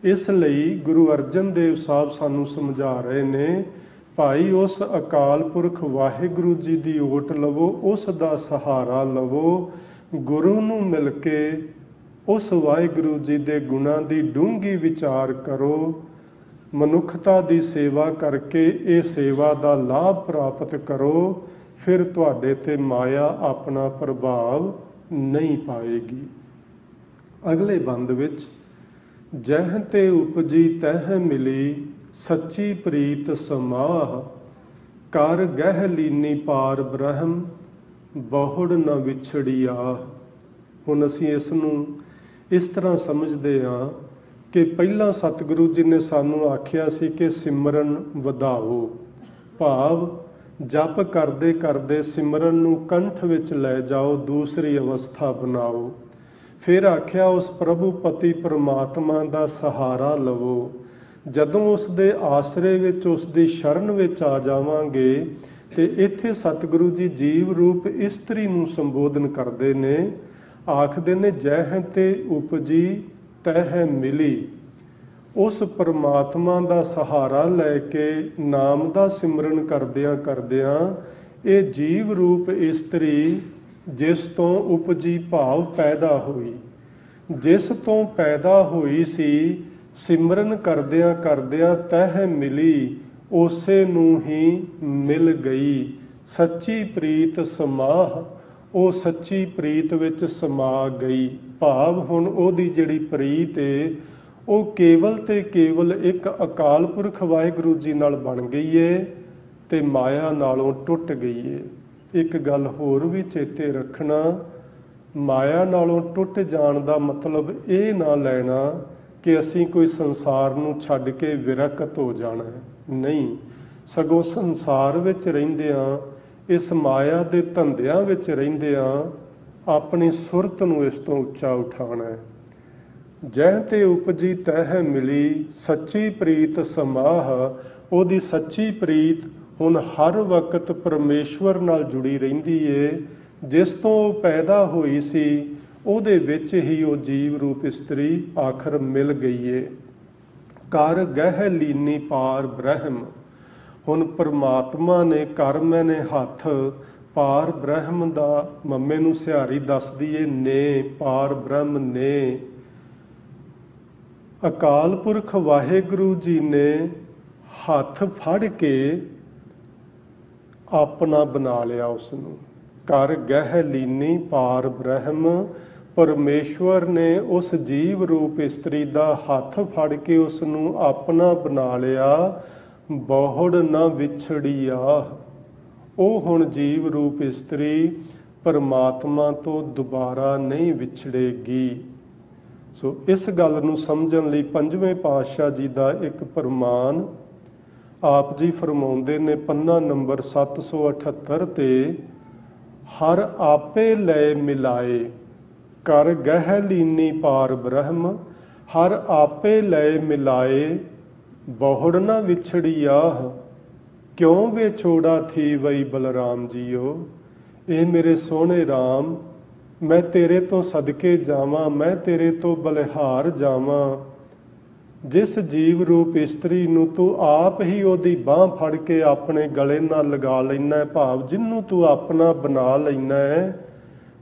ਇਸ ਲਈ ਗੁਰੂ ਅਰਜਨ ਦੇਵ ਸਾਹਿਬ ਸਾਨੂੰ ਸਮਝਾ ਰਹੇ ਨੇ, ਭਾਈ ਉਸ ਅਕਾਲ ਪੁਰਖ ਵਾਹਿਗੁਰੂ ਜੀ ਦੀ ਓਟ ਲਵੋ, ਉਸ ਦਾ ਸਹਾਰਾ ਲਵੋ, ਗੁਰੂ ਨੂੰ ਮਿਲ ਕੇ ਉਸ ਵਾਹਿਗੁਰੂ ਜੀ ਦੇ ਗੁਣਾਂ ਦੀ ਡੂੰਘੀ ਵਿਚਾਰ ਕਰੋ, ਮਨੁੱਖਤਾ ਦੀ ਸੇਵਾ ਕਰਕੇ ਇਹ ਸੇਵਾ ਦਾ ਲਾਭ ਪ੍ਰਾਪਤ ਕਰੋ, ਫਿਰ ਤੁਹਾਡੇ ਤੇ ਮਾਇਆ ਆਪਣਾ ਪ੍ਰਭਾਵ ਨਹੀਂ ਪਾਏਗੀ। ਅਗਲੇ ਬੰਦ ਵਿੱਚ ਜਹ ਤੇ ਉਪਜੀ ਤਹ ਮਿਲੀ ਸੱਚੀ ਪ੍ਰੀਤ ਸਮਾਹ, ਕਰ ਗਹਿ ਲੀਨੀ ਪਾਰ ਬ੍ਰਹਮ ਬਹੁੜ ਨ ਵਿਛੜੀਆ। ਹੁਣ ਅਸੀਂ ਇਸ ਨੂੰ ਇਸ ਤਰ੍ਹਾਂ ਸਮਝਦੇ ਹਾਂ ਕਿ ਪਹਿਲਾਂ ਸਤਿਗੁਰੂ ਜੀ ਨੇ ਸਾਨੂੰ ਆਖਿਆ ਸੀ ਕਿ ਸਿਮਰਨ ਵਧਾਓ, ਭਾਵ ਜਪ ਕਰਦੇ ਕਰਦੇ ਸਿਮਰਨ ਨੂੰ ਕੰਠ ਵਿੱਚ ਲੈ ਜਾਓ, ਦੂਸਰੀ ਅਵਸਥਾ ਬਣਾਓ। ਫਿਰ ਆਖਿਆ ਉਸ ਪ੍ਰਭੂ ਪਤੀ ਪਰਮਾਤਮਾ ਦਾ ਸਹਾਰਾ ਲਵੋ। ਜਦੋਂ ਉਸ ਦੇ ਆਸਰੇ ਵਿੱਚ, ਉਸ ਦੀ ਸ਼ਰਨ ਵਿੱਚ ਆ ਜਾਵਾਂਗੇ ਤੇ ਇੱਥੇ ਸਤਿਗੁਰੂ ਜੀ ਜੀਵ ਰੂਪ ਇਸਤਰੀ ਨੂੰ ਸੰਬੋਧਨ ਕਰਦੇ ਨੇ, ਆਖਦੇ ਨੇ ਜਹ ਤੇ ਉਪਜੀ ਤਹ ਮਿਲੀ। ਉਸ ਪਰਮਾਤਮਾ ਦਾ ਸਹਾਰਾ ਲੈ ਕੇ ਨਾਮ ਦਾ ਸਿਮਰਨ ਕਰਦਿਆਂ ਕਰਦਿਆਂ ਇਹ ਜੀਵ ਰੂਪ ਇਸਤਰੀ ਜਿਸ ਤੋਂ ਉਪਜੀ ਭਾਵ ਪੈਦਾ ਹੋਈ, ਜਿਸ ਤੋਂ ਪੈਦਾ ਹੋਈ ਸੀ, ਸਿਮਰਨ ਕਰਦਿਆਂ ਕਰਦਿਆਂ ਤਹ ਮਿਲੀ, ਉਸੇ ਨੂੰ ਹੀ ਮਿਲ ਗਈ। ਸੱਚੀ ਪ੍ਰੀਤ ਸਮਾਹ, ਉਹ ਸੱਚੀ ਪ੍ਰੀਤ ਵਿੱਚ ਸਮਾ ਗਈ। ਭਾਵ ਹੁਣ ਉਹਦੀ ਜਿਹੜੀ ਪ੍ਰੀਤ ਏ ਉਹ ਕੇਵਲ ਤੇ ਕੇਵਲ ਇੱਕ ਅਕਾਲ ਪੁਰਖ ਵਾਹਿਗੁਰੂ ਜੀ ਨਾਲ ਬਣ ਗਈ ਏ ਤੇ ਮਾਇਆ ਨਾਲੋਂ ਟੁੱਟ ਗਈ ਏ। ਇੱਕ ਗੱਲ ਹੋਰ ਵੀ ਚੇਤੇ ਰੱਖਣਾ, ਮਾਇਆ ਨਾਲੋਂ ਟੁੱਟ ਜਾਣ ਦਾ ਮਤਲਬ ਇਹ ਨਾ ਲੈਣਾ ਕਿ ਅਸੀਂ ਕੋਈ ਸੰਸਾਰ ਨੂੰ ਛੱਡ ਕੇ ਵਿਰਕਤ ਹੋ ਜਾਣਾ ਹੈ, ਨਹੀਂ। ਸਗੋਂ ਸੰਸਾਰ ਵਿੱਚ ਰਹਿੰਦਿਆਂ, ਇਸ ਮਾਇਆ ਦੇ ਧੰਦਿਆਂ ਵਿੱਚ ਰਹਿੰਦਿਆਂ ਆਪਣੀ ਸੁਰਤ ਨੂੰ ਇਸ ਤੋਂ ਉੱਚਾ ਉਠਾਉਣਾ ਹੈ। ਜਹ ਤੇ ਉਪਜੀ ਤਹ ਮਿਲੀ ਸੱਚੀ ਪ੍ਰੀਤ ਸਮਾਹ, ਉਹਦੀ ਸੱਚੀ ਪ੍ਰੀਤ ਹੁਣ ਹਰ ਵਕਤ ਪਰਮੇਸ਼ਵਰ ਨਾਲ ਜੁੜੀ ਰਹਿੰਦੀ ਏ। ਜਿਸ ਤੋਂ ਉਹ ਪੈਦਾ ਹੋਈ ਸੀ ਉਹਦੇ ਵਿੱਚ ਹੀ ਉਹ ਜੀਵ ਰੂਪ ਇਸਤਰੀ ਆਖਰ ਮਿਲ ਗਈ ਏ। ਕਰ ਗਹਿ ਲੀਨੀ ਪਾਰ ਬ੍ਰਹਮ, ਹੁਣ ਪਰਮਾਤਮਾ ਨੇ ਕਰ ਮੈਨੇ ਹੱਥ, ਪਾਰ ਬ੍ਰਹਮ ਦਾ ਮੰਮੇ ਨੂੰ ਸਿਹਾਰੀ ਦੱਸਦੀ ਏ ਨੇ, ਪਾਰ ਬ੍ਰਹਮ ਨੇ। ਅਕਾਲ ਪੁਰਖ ਵਾਹਿਗੁਰੂ ਜੀ ਨੇ ਹੱਥ ਫੜ ਕੇ ਆਪਣਾ ਬਣਾ ਲਿਆ ਉਸ ਨੂੰ। ਕਰ ਗਹਿ ਲੀਨੀ ਪਾਰ ਬ੍ਰਹਮ, ਪਰਮੇਸ਼ਵਰ ਨੇ ਉਸ ਜੀਵ ਰੂਪ ਇਸਤਰੀ ਦਾ ਹੱਥ ਫੜ ਕੇ ਉਸ ਨੂੰ ਆਪਣਾ ਬਣਾ ਲਿਆ। ਬਹੁੜ ਨਾ ਵਿਛੜੀਆ, ਉਹ ਹੁਣ ਜੀਵ ਰੂਪ ਇਸਤਰੀ ਪਰਮਾਤਮਾ ਤੋਂ ਦੁਬਾਰਾ ਨਹੀਂ ਵਿਛੜੇਗੀ। ਸੋ ਇਸ ਗੱਲ ਨੂੰ ਸਮਝਣ ਲਈ ਪੰਜਵੇਂ ਪਾਤਸ਼ਾਹ ਜੀ ਦਾ ਇੱਕ ਫਰਮਾਨ ਆਪ ਜੀ ਫਰਮਾਉਂਦੇ ਨੇ, ਪੰਨਾ ਨੰਬਰ 778 ਤੇ, ਹਰ ਆਪੇ ਲੈ ਮਿਲਾਏ ਕਰ ਗਹਿ ਲੀਨੀ ਪਾਰ ਬ੍ਰਹਮ, ਹਰ ਆਪੇ ਲੈ ਮਿਲਾਏ ਬਹੁੜ ਨਾ ਵਿਛੜੀਆ। ਕਿਉਂ ਵਿਛੋੜਾ ਥੀ ਵਈ ਬਲਰਾਮ ਜੀਓ, ਇਹ ਮੇਰੇ ਸੋਹਣੇ ਰਾਮ, ਮੈਂ ਤੇਰੇ ਤੋਂ ਸਦਕੇ ਜਾਵਾਂ, ਮੈਂ ਤੇਰੇ ਤੋਂ ਬਲਿਹਾਰ ਜਾਵਾਂ। ਜਿਸ ਜੀਵ ਰੂਪ ਇਸਤਰੀ ਨੂੰ ਤੂੰ ਆਪ ਹੀ ਉਹਦੀ ਬਾਂਹ ਫੜ ਕੇ ਆਪਣੇ ਗਲੇ ਨਾਲ ਲਗਾ ਲੈਣਾ, ਭਾਵ ਜਿਹਨੂੰ ਤੂੰ ਆਪਣਾ ਬਣਾ ਲੈਣਾ ਹੈ,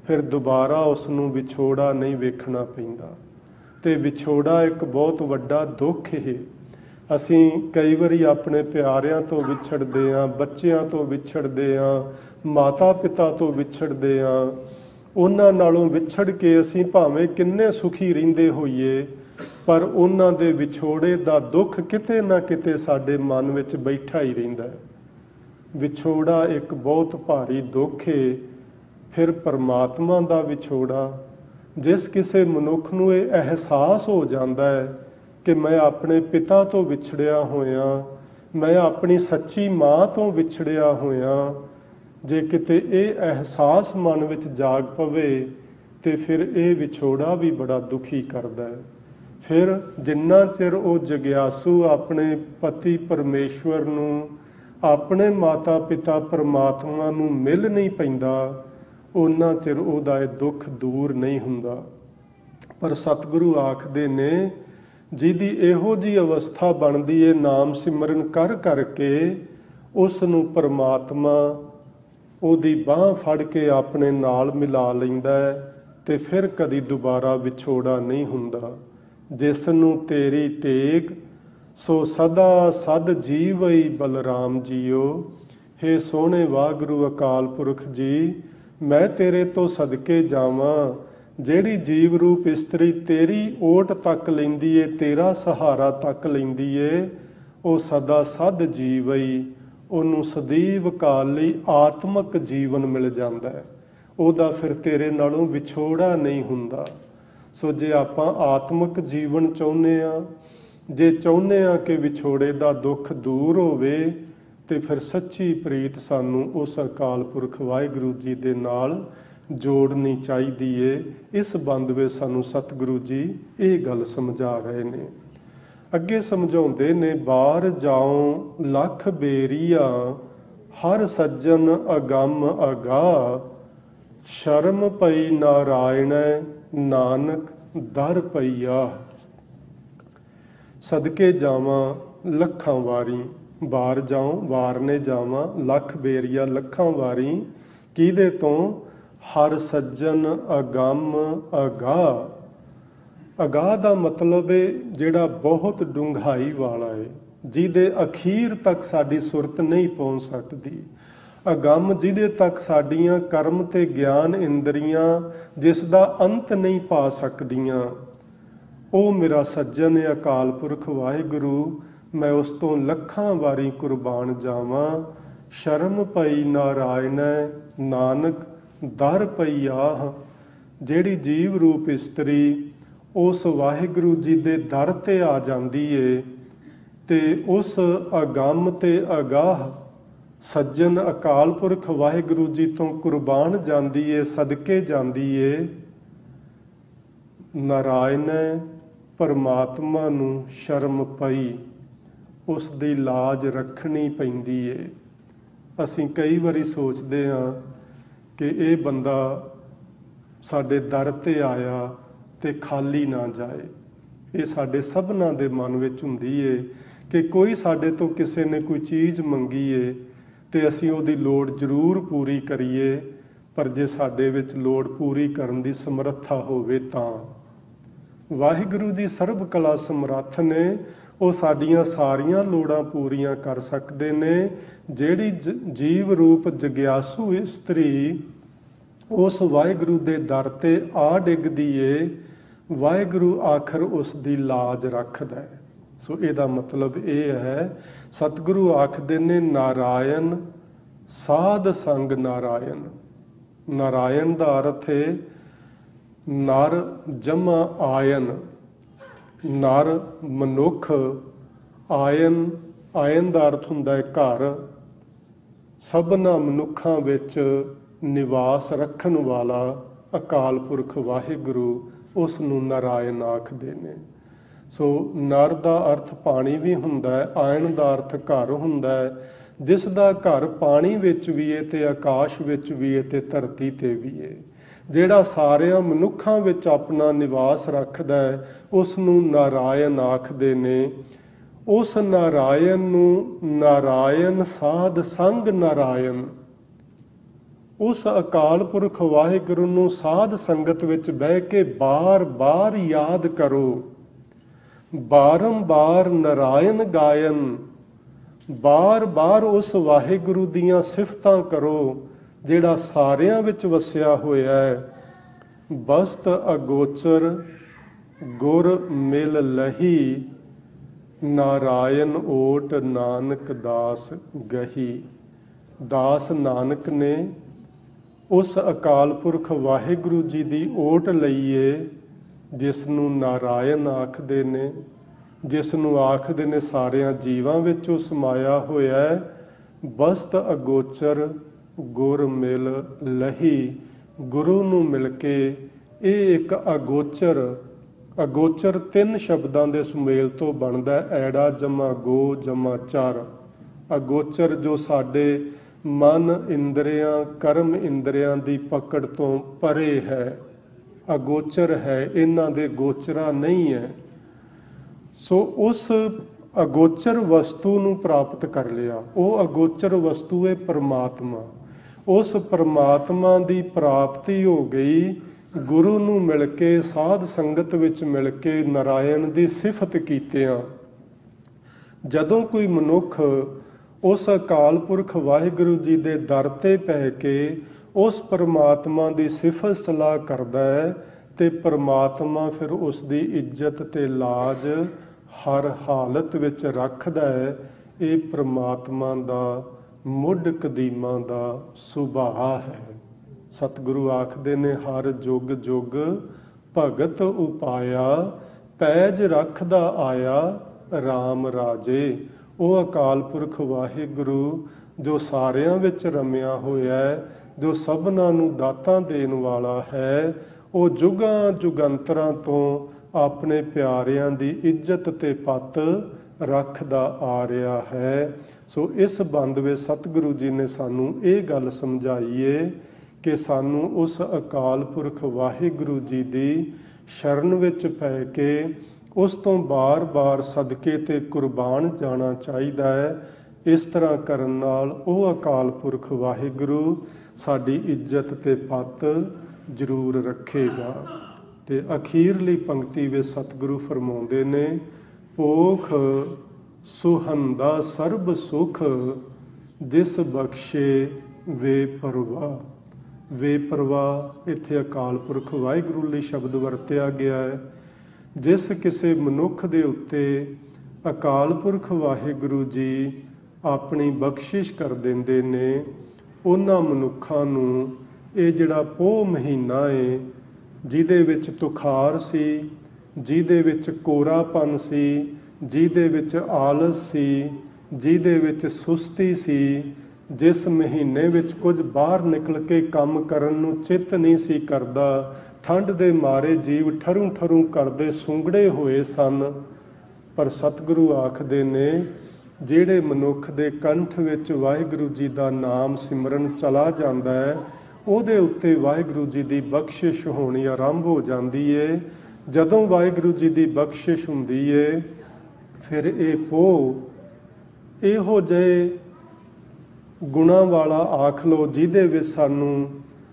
ਫਿਰ ਦੁਬਾਰਾ ਉਸ ਨੂੰ ਵਿਛੋੜਾ ਨਹੀਂ ਵੇਖਣਾ ਪੈਂਦਾ। ਤੇ ਵਿਛੋੜਾ ਇੱਕ ਬਹੁਤ ਵੱਡਾ ਦੁੱਖ ਹੈ। ਅਸੀਂ ਕਈ ਵਾਰੀ ਆਪਣੇ ਪਿਆਰਿਆਂ ਤੋਂ ਵਿਛੜਦੇ ਹਾਂ, ਬੱਚਿਆਂ ਤੋਂ ਵਿਛੜਦੇ ਹਾਂ, ਮਾਤਾ ਪਿਤਾ ਤੋਂ ਵਿਛੜਦੇ ਹਾਂ। ਉਹਨਾਂ ਨਾਲੋਂ ਵਿਛੜ ਕੇ ਅਸੀਂ ਭਾਵੇਂ ਕਿੰਨੇ ਸੁਖੀ ਰਹਿੰਦੇ ਹੋਈਏ, ਪਰ ਉਹਨਾਂ ਦੇ ਵਿਛੋੜੇ ਦਾ ਦੁੱਖ ਕਿਤੇ ਨਾ ਕਿਤੇ ਸਾਡੇ ਮਨ ਵਿੱਚ ਬੈਠਾ ਹੀ ਰਹਿੰਦਾ ਹੈ। ਵਿਛੋੜਾ ਇੱਕ ਬਹੁਤ ਭਾਰੀ ਦੁੱਖ ਹੈ। ਫਿਰ ਪਰਮਾਤਮਾ ਦਾ ਵਿਛੋੜਾ, ਜਿਸ ਕਿਸੇ ਮਨੁੱਖ ਨੂੰ ਇਹ ਅਹਿਸਾਸ ਹੋ ਜਾਂਦਾ ਹੈ ਕਿ ਮੈਂ ਆਪਣੇ ਪਿਤਾ ਤੋਂ ਵਿਛੜਿਆ ਹੋਇਆ, ਮੈਂ ਆਪਣੀ ਸੱਚੀ ਮਾਂ ਤੋਂ ਵਿਛੜਿਆ ਹੋਇਆ, जे किते ये एहसास मन विच जाग पवे तो फिर ये विछोड़ा भी बड़ा दुखी करता है। फिर जिन्ना चिर वो जग्यासू अपने पति परमेश्वर नूं, अपने माता पिता परमात्मा नूं मिल नहीं पैंदा, उन्ना चिर उहदा ये दुख दूर नहीं हुंदा। पर सतगुरु आखदे ने जिहदी इहो जी अवस्था बनदी है नाम सिमरन कर करके उस नूं परमात्मा उहदी बांह फड़ के अपने नाल मिला लैंदा है ते फिर कदी दुबारा विछोड़ा नहीं हुंदा। जिस नूं तेरी टेक सो सदा सद जीवई बलराम जीओ। हे सोहणे वाहगुरू अकाल पुरख जी, मैं तेरे तो सदके जावां ਜਿਹੜੀ जीव रूप इस्तरी तेरी ओट तक लैंदी है, तेरा सहारा तक लैंदी है, वो सदा सद जीवई, ਉਹਨੂੰ सदैव काल ਲਈ आत्मक जीवन मिल जाता है। ਉਹਦਾ फिर तेरे नालों विछोड़ा नहीं हुंदा। सो जे आपां आत्मक जीवन चाहुंदे आ, जे चाहुंदे आ कि विछोड़े दा दुख दूर होवे, ते फिर सच्ची प्रीत सानू उस अकाल पुरख वाहिगुरू जी दे नाल जोड़नी चाहिदी है। इस बंद ਵਿੱਚ ਸਾਨੂੰ सतगुरु जी ਇਹ ਗੱਲ ਸਮਝਾ ਰਹੇ ਨੇ। ਅੱਗੇ ਸਮਝਾਉਂਦੇ ਨੇ, ਬਾਹਰ ਜਾਉ ਲੱਖ ਬੇਰੀਆ ਹਰ ਸੱਜਣ ਅਗੰਮ ਅਗਾ, ਸ਼ਰਮ ਪਈ ਨਾਰਾਇਣ ਨਾਨਕ ਦਰ ਪਈਆ। ਸਦਕੇ ਜਾਵਾਂ ਲੱਖਾਂ ਵਾਰੀ, ਬਾਹਰ ਜਾਉ ਵਾਰਨੇ ਜਾਵਾਂ ਲੱਖ ਬੇਰੀਆ ਲੱਖਾਂ ਵਾਰੀ, ਕਿਹਦੇ ਤੋਂ? हर सज्जन अगम अगाह। अगाह का मतलब है जिहड़ा बहुत डूंघाई वाला है, जिहदे अखीर तक साडी सुरत नहीं पहुँच सकती। अगम जिहदे तक साडियां कर्म ते ज्ञान इंद्रियां जिसदा अंत नहीं पा सकदियां। ओ मेरा सज्जन है अकाल पुरख वाहिगुरू, मैं उस तो लखां वारी कुर्बान जावां। शर्म पई नारायण नानक दर पई आह। जिहड़ी जीव रूप इस्तरी उस वाहिगुरू जी दे दर ते आ जांदी है, ते उस अगम ते अगाह सज्जन अकाल पुरख वाहिगुरू जी तो कुर्बान जांदी है, सदके जांदी है। नारायण परमात्मा नूं शर्म पई, उस दी लाज रखनी पैंदी है। असीं कई वारी सोचदे हां कि ये बंदा साडे दर ते आया ते खाली ना जाए। ये साडे सबना दे मन विच हुंदी है कि कोई साडे तो किसी ने कोई चीज़ मंगी है ते असीं उहदी लोड़ जरूर पूरी करिए, पर जे साडे विच लोड़ पूरी करन दी समर्था होवे तां। वाहिगुरू जी सर्ब कला समर्थ ने, वो साडियां सारियां लोड़ां पूरियां कर सकते ने। जिहड़ी जीव रूप जग्यासू इस्तरी उस वाहिगुरू दे दर ते आ डिगदी है, वाहिगुरू आखर उस दी लाज रखदा है। सो इहदा मतलब ये है, सतगुरु आखदे ने नारायण साध संग नारायण। नारायण दा अर्थ है नर जमा आयन, नर मनुख, आयन आयन दा अर्थ हुंदा है घर। सबना मनुखां विच निवास रखण वाला अकाल पुरख वाहिगुरू, उस नूं नारायण आखदे ने। सो नर दा अर्थ पानी भी हुंदा है, आयन दा अर्थ घर हुंदा है, जिस दा घर पानी विच भी है ते आकाश विच भी है ते धरती ते भी है। जिहड़ा सारियां मनुखां विच अपना निवास रखदा है, उस नूं नारायण आखदे ने। उस नारायण नूं नारायण साध संग नारायण, उस अकाल पुरख वाहिगुरू नूं साध संगत विच बह के बार बार याद करो। बारंबार नारायण गायन, बार बार उस वाहिगुरू दियां सिफतां करो जिहड़ा सारियां विच वसिया होया है। बस्त अगोचर गुर मिल लही, नारायण ओट नानक दास गही। दास नानक ने उस अकाल पुरख वाहिगुरू जी की ओट लईए, जिसनों नारायण आखदे ने, जिसनों आखदे ने सारियां जीवां विच समाया होया है। बस्त अगोचर गुर मिल लही। गुरु नूं मिल के ਇਹ ਇੱਕ ਅਗੋਚਰ ਤਿੰਨ ਸ਼ਬਦਾਂ ਦੇ ਸੁਮੇਲ ਤੋਂ ਬਣਦਾ। ਐੜਾ ਜਮਾ ਗੋ ਜਮਾ ਚਰ। ਅਗੋਚਰ ਜੋ ਸਾਡੇ ਮਨ ਇੰਦਰੀਆਂ ਕਰਮ ਇੰਦਰੀਆਂ ਦੀ ਪਕੜ ਤੋਂ ਪਰੇ ਹੈ, ਅਗੋਚਰ ਹੈ, ਇਹਨਾਂ ਦੇ ਗੋਚਰਾ ਨਹੀਂ ਹੈ। ਸੋ ਉਸ ਅਗੋਚਰ ਵਸਤੂ ਨੂੰ ਪ੍ਰਾਪਤ ਕਰ ਲਿਆ। ਉਹ ਅਗੋਚਰ ਵਸਤੂ ਹੈ ਪਰਮਾਤਮਾ। ਉਸ ਪਰਮਾਤਮਾ ਦੀ ਪ੍ਰਾਪਤੀ ਹੋ ਗਈ। ਗੁਰੂ ਨੂੰ ਮਿਲ ਕੇ ਸਾਧ ਸੰਗਤ ਵਿੱਚ ਮਿਲ ਕੇ ਨਾਰਾਇਣ ਦੀ ਸਿਫਤ ਕੀਤਿਆਂ। ਜਦੋਂ ਕੋਈ ਮਨੁੱਖ ਉਸ ਅਕਾਲ ਪੁਰਖ ਵਾਹਿਗੁਰੂ ਜੀ ਦੇ ਦਰ ਤੇ ਪੈ ਕੇ ਉਸ ਪਰਮਾਤਮਾ ਦੀ ਸਿਫਤ ਸਲਾਹ ਕਰਦਾ ਹੈ ਤੇ ਪਰਮਾਤਮਾ ਫਿਰ ਉਸ ਦੀ ਇੱਜ਼ਤ ਤੇ ਲਾਜ ਹਰ ਹਾਲਤ ਵਿੱਚ ਰੱਖਦਾ ਹੈ। ਇਹ ਪਰਮਾਤਮਾ ਦਾ ਮੁੱਢ ਕਦੀਮਾਂ ਦਾ ਸੁਭਾਅ ਹੈ। ਸਤਿਗੁਰੂ ਆਖਦੇ ਨੇ ਹਰ ਜੁਗ ਜੁਗ ਭਗਤ ਉਪਾਇਆ, ਪੈਜ ਰੱਖਦਾ ਆਇਆ RAM ਰਾਜੇ। ਉਹ ਅਕਾਲ ਪੁਰਖ ਵਾਹਿਗੁਰੂ ਜੋ ਸਾਰਿਆਂ ਵਿੱਚ ਰਮਿਆ ਹੋਇਆ ਹੈ, ਜੋ ਸਭਨਾਂ ਨੂੰ ਦਾਤਾਂ ਦੇਣ ਵਾਲਾ ਹੈ, ਉਹ ਜੁਗਾਂ ਜੁਗੰਤਰਾਂ ਤੋਂ ਆਪਣੇ ਪਿਆਰਿਆਂ ਦੀ ਇੱਜ਼ਤ ਤੇ ਪੱਤ ਰੱਖਦਾ ਆ ਰਿਹਾ ਹੈ। ਸੋ ਇਸ ਬੰਦ ਵਿੱਚ ਸਤਿਗੁਰੂ ਜੀ ਨੇ ਸਾਨੂੰ ਇਹ ਗੱਲ ਸਮਝਾਈ ਏ ਕਿ ਸਾਨੂੰ ਉਸ ਅਕਾਲ ਪੁਰਖ ਵਾਹਿਗੁਰੂ ਜੀ ਦੀ ਸ਼ਰਨ ਵਿੱਚ ਪੈ ਕੇ ਉਸ ਤੋਂ ਬਾਰ-ਬਾਰ ਸਦਕੇ ਤੇ ਕੁਰਬਾਨ ਜਾਣਾ ਚਾਹੀਦਾ ਹੈ। ਇਸ ਤਰ੍ਹਾਂ ਕਰਨ ਨਾਲ ਉਹ ਅਕਾਲ ਪੁਰਖ ਵਾਹਿਗੁਰੂ ਸਾਡੀ ਇੱਜ਼ਤ ਤੇ ਪੱਤ ਜ਼ਰੂਰ ਰੱਖੇਗਾ। ਤੇ ਅਖੀਰਲੀ ਪੰਕਤੀ ਵਿੱਚ ਸਤਿਗੁਰੂ ਫਰਮਾਉਂਦੇ ਨੇ, ਪੋਖ ਸੁਹੰਦਾ ਸਰਬ ਸੁਖ, ਜਿਸ ਬਖਸ਼ੇ ਵੇ ਪਰਵਾਹ। ਵੇ ਪਰਵਾਹ ਇੱਥੇ ਅਕਾਲ ਪੁਰਖ ਵਾਹਿਗੁਰੂ ਲਈ ਸ਼ਬਦ ਵਰਤਿਆ ਗਿਆ ਹੈ। ਜਿਸ ਕਿਸੇ ਮਨੁੱਖ ਦੇ ਉੱਤੇ ਅਕਾਲ ਪੁਰਖ ਵਾਹਿਗੁਰੂ ਜੀ ਆਪਣੀ ਬਖਸ਼ਿਸ਼ ਕਰ ਦਿੰਦੇ ਨੇ, ਉਹਨਾਂ ਮਨੁੱਖਾਂ ਨੂੰ ਇਹ ਜਿਹੜਾ ਪੋਹ ਮਹੀਨਾ ਹੈ, ਜਿਹਦੇ ਵਿੱਚ ਤੁਖਾਰ ਸੀ, ਜਿਹਦੇ ਵਿੱਚ ਕੋਰਾਪਨ ਸੀ, ਜਿਹਦੇ ਵਿੱਚ ਆਲਸ ਸੀ, ਜਿਹਦੇ ਵਿੱਚ ਸੁਸਤੀ ਸੀ, ਜਿਸ ਮਹੀਨੇ ਵਿੱਚ ਕੁਝ ਬਾਹਰ ਨਿਕਲ ਕੇ ਕੰਮ ਕਰਨ ਨੂੰ ਚਿੱਤ ਨਹੀਂ ਸੀ ਕਰਦਾ, ਠੰਡ ਦੇ ਮਾਰੇ ਜੀਵ ਠਰੂ ਠਰੂ ਕਰਦੇ ਸੁੰਗੜੇ ਹੋਏ ਸਨ। ਪਰ ਸਤਿਗੁਰੂ ਆਖਦੇ ਨੇ, ਜਿਹੜੇ ਮਨੁੱਖ ਦੇ ਕੰਠ ਵਿੱਚ ਵਾਹਿਗੁਰੂ ਜੀ ਦਾ ਨਾਮ ਸਿਮਰਨ ਚਲਾ ਜਾਂਦਾ ਹੈ, ਉਹਦੇ ਉੱਤੇ ਵਾਹਿਗੁਰੂ ਜੀ ਦੀ ਬਖਸ਼ਿਸ਼ ਹੋਣੀ ਆਰੰਭ ਹੋ ਜਾਂਦੀ ਏ। ਜਦੋਂ ਵਾਹਿਗੁਰੂ ਜੀ ਦੀ ਬਖਸ਼ਿਸ਼ ਹੁੰਦੀ ਏ, ਫਿਰ ਇਹ ਪੋਹ ਇਹੋ ਜਿਹੇ ਗੁਣਾਂ ਵਾਲਾ ਆਖ ਲਓ ਜਿਹਦੇ ਵਿੱਚ ਸਾਨੂੰ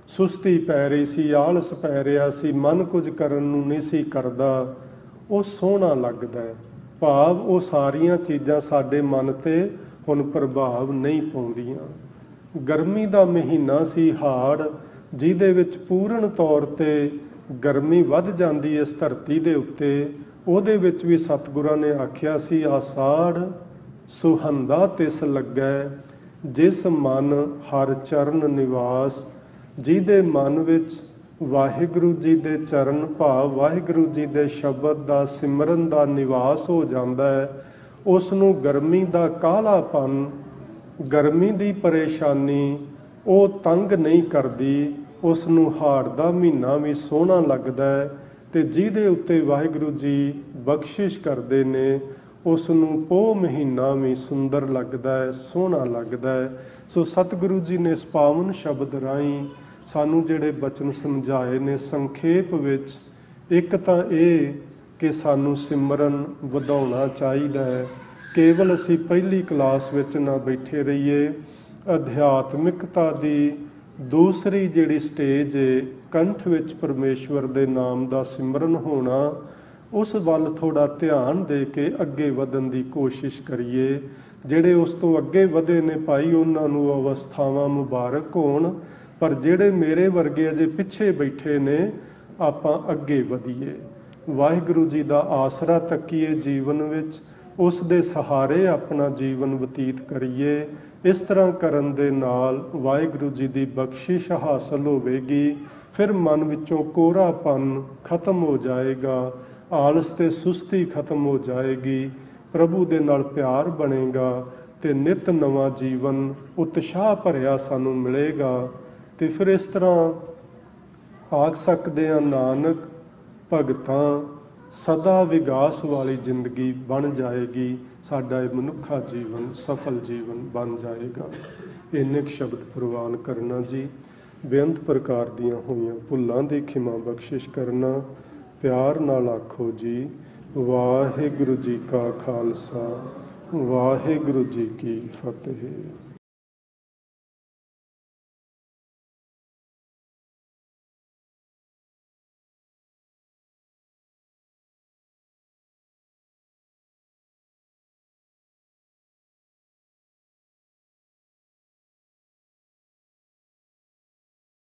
ਸੁਸਤੀ ਪੈ ਰਹੀ ਸੀ, ਆਲਸ ਪੈ ਰਿਹਾ ਸੀ, ਮਨ ਕੁਝ ਕਰਨ ਨੂੰ ਨਹੀਂ ਸੀ ਕਰਦਾ, ਉਹ ਸੋਹਣਾ ਲੱਗਦਾ ਹੈ। ਭਾਵ ਉਹ ਸਾਰੀਆਂ ਚੀਜ਼ਾਂ ਸਾਡੇ ਮਨ ਤੇ ਹੁਣ ਪ੍ਰਭਾਵ ਨਹੀਂ ਪਾਉਂਦੀਆਂ। ਗਰਮੀ ਦਾ ਮਹੀਨਾ ਸੀ ਹਾੜ, ਜਿਹਦੇ ਵਿੱਚ ਪੂਰਨ ਤੌਰ ਤੇ ਗਰਮੀ ਵੱਧ ਜਾਂਦੀ ਇਸ ਧਰਤੀ ਦੇ ਉੱਤੇ, ਉਹਦੇ ਵਿੱਚ ਵੀ ਸਤਿਗੁਰਾਂ ਨੇ ਆਖਿਆ ਸੀ, ਆਸਾੜ ਸੁਹੰਦਾ ਤਿਸ ਲੱਗੈ, ਜਿਸ ਮਨ ਹਰ ਚਰਨ ਨਿਵਾਸ। ਜਿਹਦੇ ਮਨ ਵਿੱਚ ਵਾਹਿਗੁਰੂ ਜੀ ਦੇ ਚਰਨ ਭਾਵ ਵਾਹਿਗੁਰੂ ਜੀ ਦੇ ਸ਼ਬਦ ਦਾ ਸਿਮਰਨ ਦਾ ਨਿਵਾਸ ਹੋ ਜਾਂਦਾ ਹੈ, ਉਸ ਨੂੰ ਗਰਮੀ ਦਾ ਕਾਹਲਾਪਨ, ਗਰਮੀ ਦੀ ਪਰੇਸ਼ਾਨੀ ਉਹ ਤੰਗ ਨਹੀਂ ਕਰਦੀ। ਉਸ ਨੂੰ ਹਾੜ ਦਾ ਮਹੀਨਾ ਵੀ ਸੋਹਣਾ ਲੱਗਦਾ ਹੈ। ਤੇ ਜਿਹਦੇ ਉੱਤੇ ਵਾਹਿਗੁਰੂ ਜੀ ਬਖਸ਼ਿਸ਼ ਕਰਦੇ ਨੇ, ਉਸ ਨੂੰ ਪੋਹ ਮਹੀਨਾ ਵੀ ਸੁੰਦਰ ਲੱਗਦਾ ਹੈ, ਸੋਹਣਾ ਲੱਗਦਾ ਹੈ। ਸੋ ਸਤਿਗੁਰੂ ਜੀ ਨੇ ਇਸ ਪਾਵਨ ਸ਼ਬਦ ਰਾਹੀਂ ਸਾਨੂੰ ਜਿਹੜੇ ਬਚਨ ਸਮਝਾਏ ਨੇ, ਸੰਖੇਪ ਵਿੱਚ ਇੱਕ ਤਾਂ ਇਹ ਕਿ ਸਾਨੂੰ ਸਿਮਰਨ ਵਧਾਉਣਾ ਚਾਹੀਦਾ ਹੈ। ਕੇਵਲ ਅਸੀਂ ਪਹਿਲੀ ਕਲਾਸ ਵਿੱਚ ਨਾ ਬੈਠੇ ਰਹੀਏ। ਅਧਿਆਤਮਿਕਤਾ ਦੀ ਦੂਸਰੀ ਜਿਹੜੀ ਸਟੇਜ ਹੈ, ਕੰਠ ਵਿੱਚ ਪਰਮੇਸ਼ਵਰ ਦੇ ਨਾਮ ਦਾ ਸਿਮਰਨ ਹੋਣਾ, ਉਸ ਵੱਲ ਥੋੜ੍ਹਾ ਧਿਆਨ ਦੇ ਕੇ ਅੱਗੇ ਵਧਣ ਦੀ ਕੋਸ਼ਿਸ਼ ਕਰੀਏ। ਜਿਹੜੇ ਉਸ ਤੋਂ ਅੱਗੇ ਵਧੇ ਨੇ ਭਾਈ, ਉਹਨਾਂ ਨੂੰ ਅਵਸਥਾਵਾਂ ਮੁਬਾਰਕ ਹੋਣ। ਪਰ ਜਿਹੜੇ ਮੇਰੇ ਵਰਗੇ ਅਜੇ ਪਿੱਛੇ ਬੈਠੇ ਨੇ, ਆਪਾਂ ਅੱਗੇ ਵਧੀਏ, ਵਾਹਿਗੁਰੂ ਜੀ ਦਾ ਆਸਰਾ ਤੱਕੀਏ ਜੀਵਨ ਵਿੱਚ, ਉਸ ਦੇ ਸਹਾਰੇ ਆਪਣਾ ਜੀਵਨ ਬਤੀਤ ਕਰੀਏ। ਇਸ ਤਰ੍ਹਾਂ ਕਰਨ ਦੇ ਨਾਲ ਵਾਹਿਗੁਰੂ ਜੀ ਦੀ ਬਖਸ਼ਿਸ਼ ਹਾਸਲ ਹੋਵੇਗੀ। ਫਿਰ ਮਨ ਵਿੱਚੋਂ ਕੋਰਾਪਨ ਖਤਮ ਹੋ ਜਾਏਗਾ, ਆਲਸ ਤੇ ਸੁਸਤੀ ਖਤਮ ਹੋ ਜਾਏਗੀ, ਪ੍ਰਭੂ ਦੇ ਨਾਲ ਪਿਆਰ ਬਣੇਗਾ ਤੇ ਨਿਤ ਨਵਾਂ ਜੀਵਨ ਉਤਸ਼ਾਹ ਭਰਿਆ ਸਾਨੂੰ ਮਿਲੇਗਾ। ਤੇ ਫਿਰ ਇਸ ਤਰ੍ਹਾਂ ਆਖ ਸਕਦੇ ਹਾਂ, ਨਾਨਕ ਭਗਤਾਂ ਸਦਾ ਵਿਗਾਸ ਵਾਲੀ ਜ਼ਿੰਦਗੀ ਬਣ ਜਾਏਗੀ, ਸਾਡਾ ਇਹ ਮਨੁੱਖਾ ਜੀਵਨ ਸਫਲ ਜੀਵਨ ਬਣ ਜਾਏਗਾ। ਇੰਨੇ ਕੁ ਸ਼ਬਦ ਪ੍ਰਵਾਨ ਕਰਨਾ ਜੀ। ਬੇਅੰਤ ਪ੍ਰਕਾਰ ਦੀਆਂ ਹੋਈਆਂ ਭੁੱਲਾਂ ਦੀ ਖਿਮਾ ਬਖਸ਼ਿਸ਼ ਕਰਨਾ। ਪਿਆਰ ਨਾਲ ਆਖੋ ਜੀ, ਵਾਹਿਗੁਰੂ ਜੀ ਕਾ ਖਾਲਸਾ, ਵਾਹਿਗੁਰੂ ਜੀ ਕੀ ਫਤਿਹ।